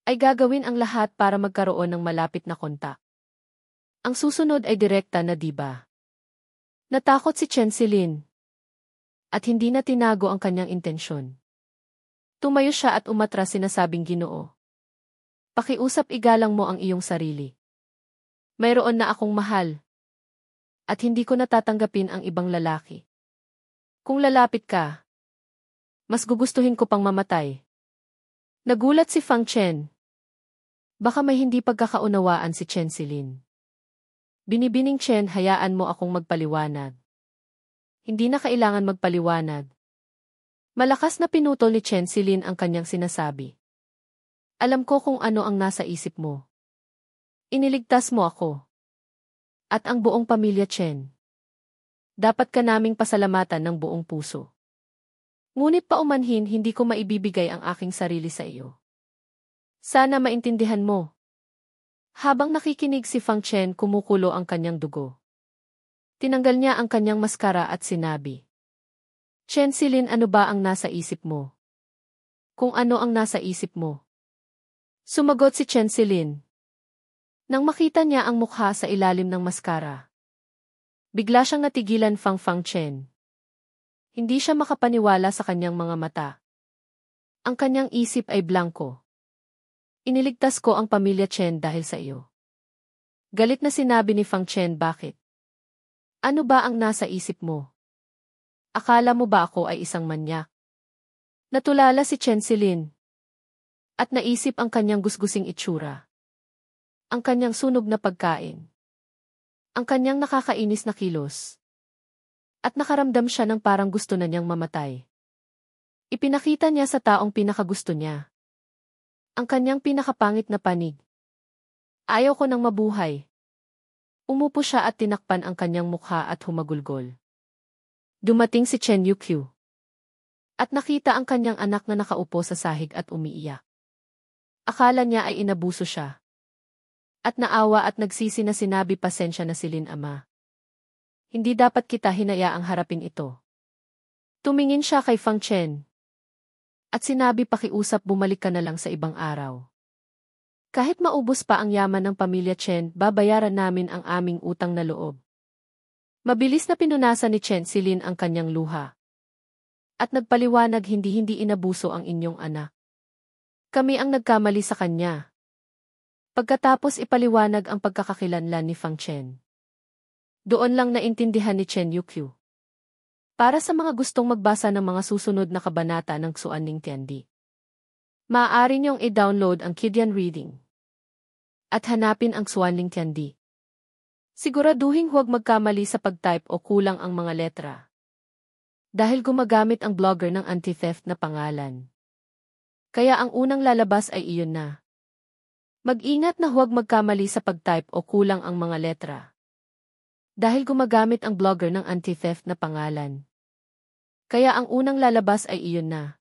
ay gagawin ang lahat para magkaroon ng malapit na kontak. Ang susunod ay direkta na, diba? Natakot si Chen Silin. At hindi na tinago ang kanyang intensyon. Tumayo siya at umatras, sinasabing, Ginoo. Pakiusap, igalang mo ang iyong sarili. Mayroon na akong mahal. At hindi ko natatanggapin ang ibang lalaki. Kung lalapit ka, mas gugustuhin ko pang mamatay. Nagulat si Fang Chen. Baka may hindi pagkakaunawaan si Chen Silin. Binibining Chen, hayaan mo akong magpaliwanag. Hindi na kailangan magpaliwanag. Malakas na pinutol ni Chen Silin ang kanyang sinasabi. Alam ko kung ano ang nasa isip mo. Iniligtas mo ako. At ang buong pamilya Chen. Dapat ka naming pasalamatan ng buong puso. Ngunit paumanhin, hindi ko maibibigay ang aking sarili sa iyo. Sana maintindihan mo. Habang nakikinig si Fang Chen, kumukulo ang kanyang dugo. Tinanggal niya ang kanyang maskara at sinabi, Chen Silin, ano ba ang nasa isip mo? Kung ano ang nasa isip mo? Sumagot si Chen Silin. Nang makita niya ang mukha sa ilalim ng maskara, bigla siyang natigilan. Fang Chen. Hindi siya makapaniwala sa kanyang mga mata. Ang kanyang isip ay blanko. Iniligtas ko ang pamilya Chen dahil sa iyo. Galit na sinabi ni Fang Chen, bakit? Ano ba ang nasa isip mo? Akala mo ba ako ay isang manyak? Natulala si Chen Silin. At naisip ang kanyang gusgusing itsura. Ang kanyang sunog na pagkain. Ang kanyang nakakainis na kilos. At nakaramdam siya ng parang gusto na niyang mamatay. Ipinakita niya sa taong pinakagusto niya. Ang kanyang pinakapangit na panig. Ayaw ko nang mabuhay. Umupo siya at tinakpan ang kanyang mukha at humagulgol. Dumating si Chen Yukyu. At nakita ang kanyang anak na nakaupo sa sahig at umiiyak. Akala niya ay inabuso siya. At naawa at nagsisi na sinabi, pasensya na Silin, ama. Hindi dapat kita hinayaang harapin ito. Tumingin siya kay Fang Chen. At sinabi, pakiusap, bumalik ka na lang sa ibang araw. Kahit maubos pa ang yaman ng pamilya Chen, babayaran namin ang aming utang na loob. Mabilis na pinunasan ni Chen Silin ang kanyang luha. At nagpaliwanag, hindi inabuso ang inyong anak. Kami ang nagkamali sa kanya. Pagkatapos ipaliwanag ang pagkakakilanlan ni Fang Chen. Doon lang naintindihan ni Chen Yukyu. Para sa mga gustong magbasa ng mga susunod na kabanata ng Xuanling Tiandi, maaari niyong i-download ang Kidian Reading. At hanapin ang Xuanling Tiandi. Siguraduhin huwag magkamali sa pag-type o kulang ang mga letra. Dahil gumagamit ang blogger ng anti-theft na pangalan. Kaya ang unang lalabas ay iyon na. Mag-ingat na huwag magkamali sa pag-type o kulang ang mga letra. Dahil gumagamit ang blogger ng anti-theft na pangalan. Kaya ang unang lalabas ay iyon na.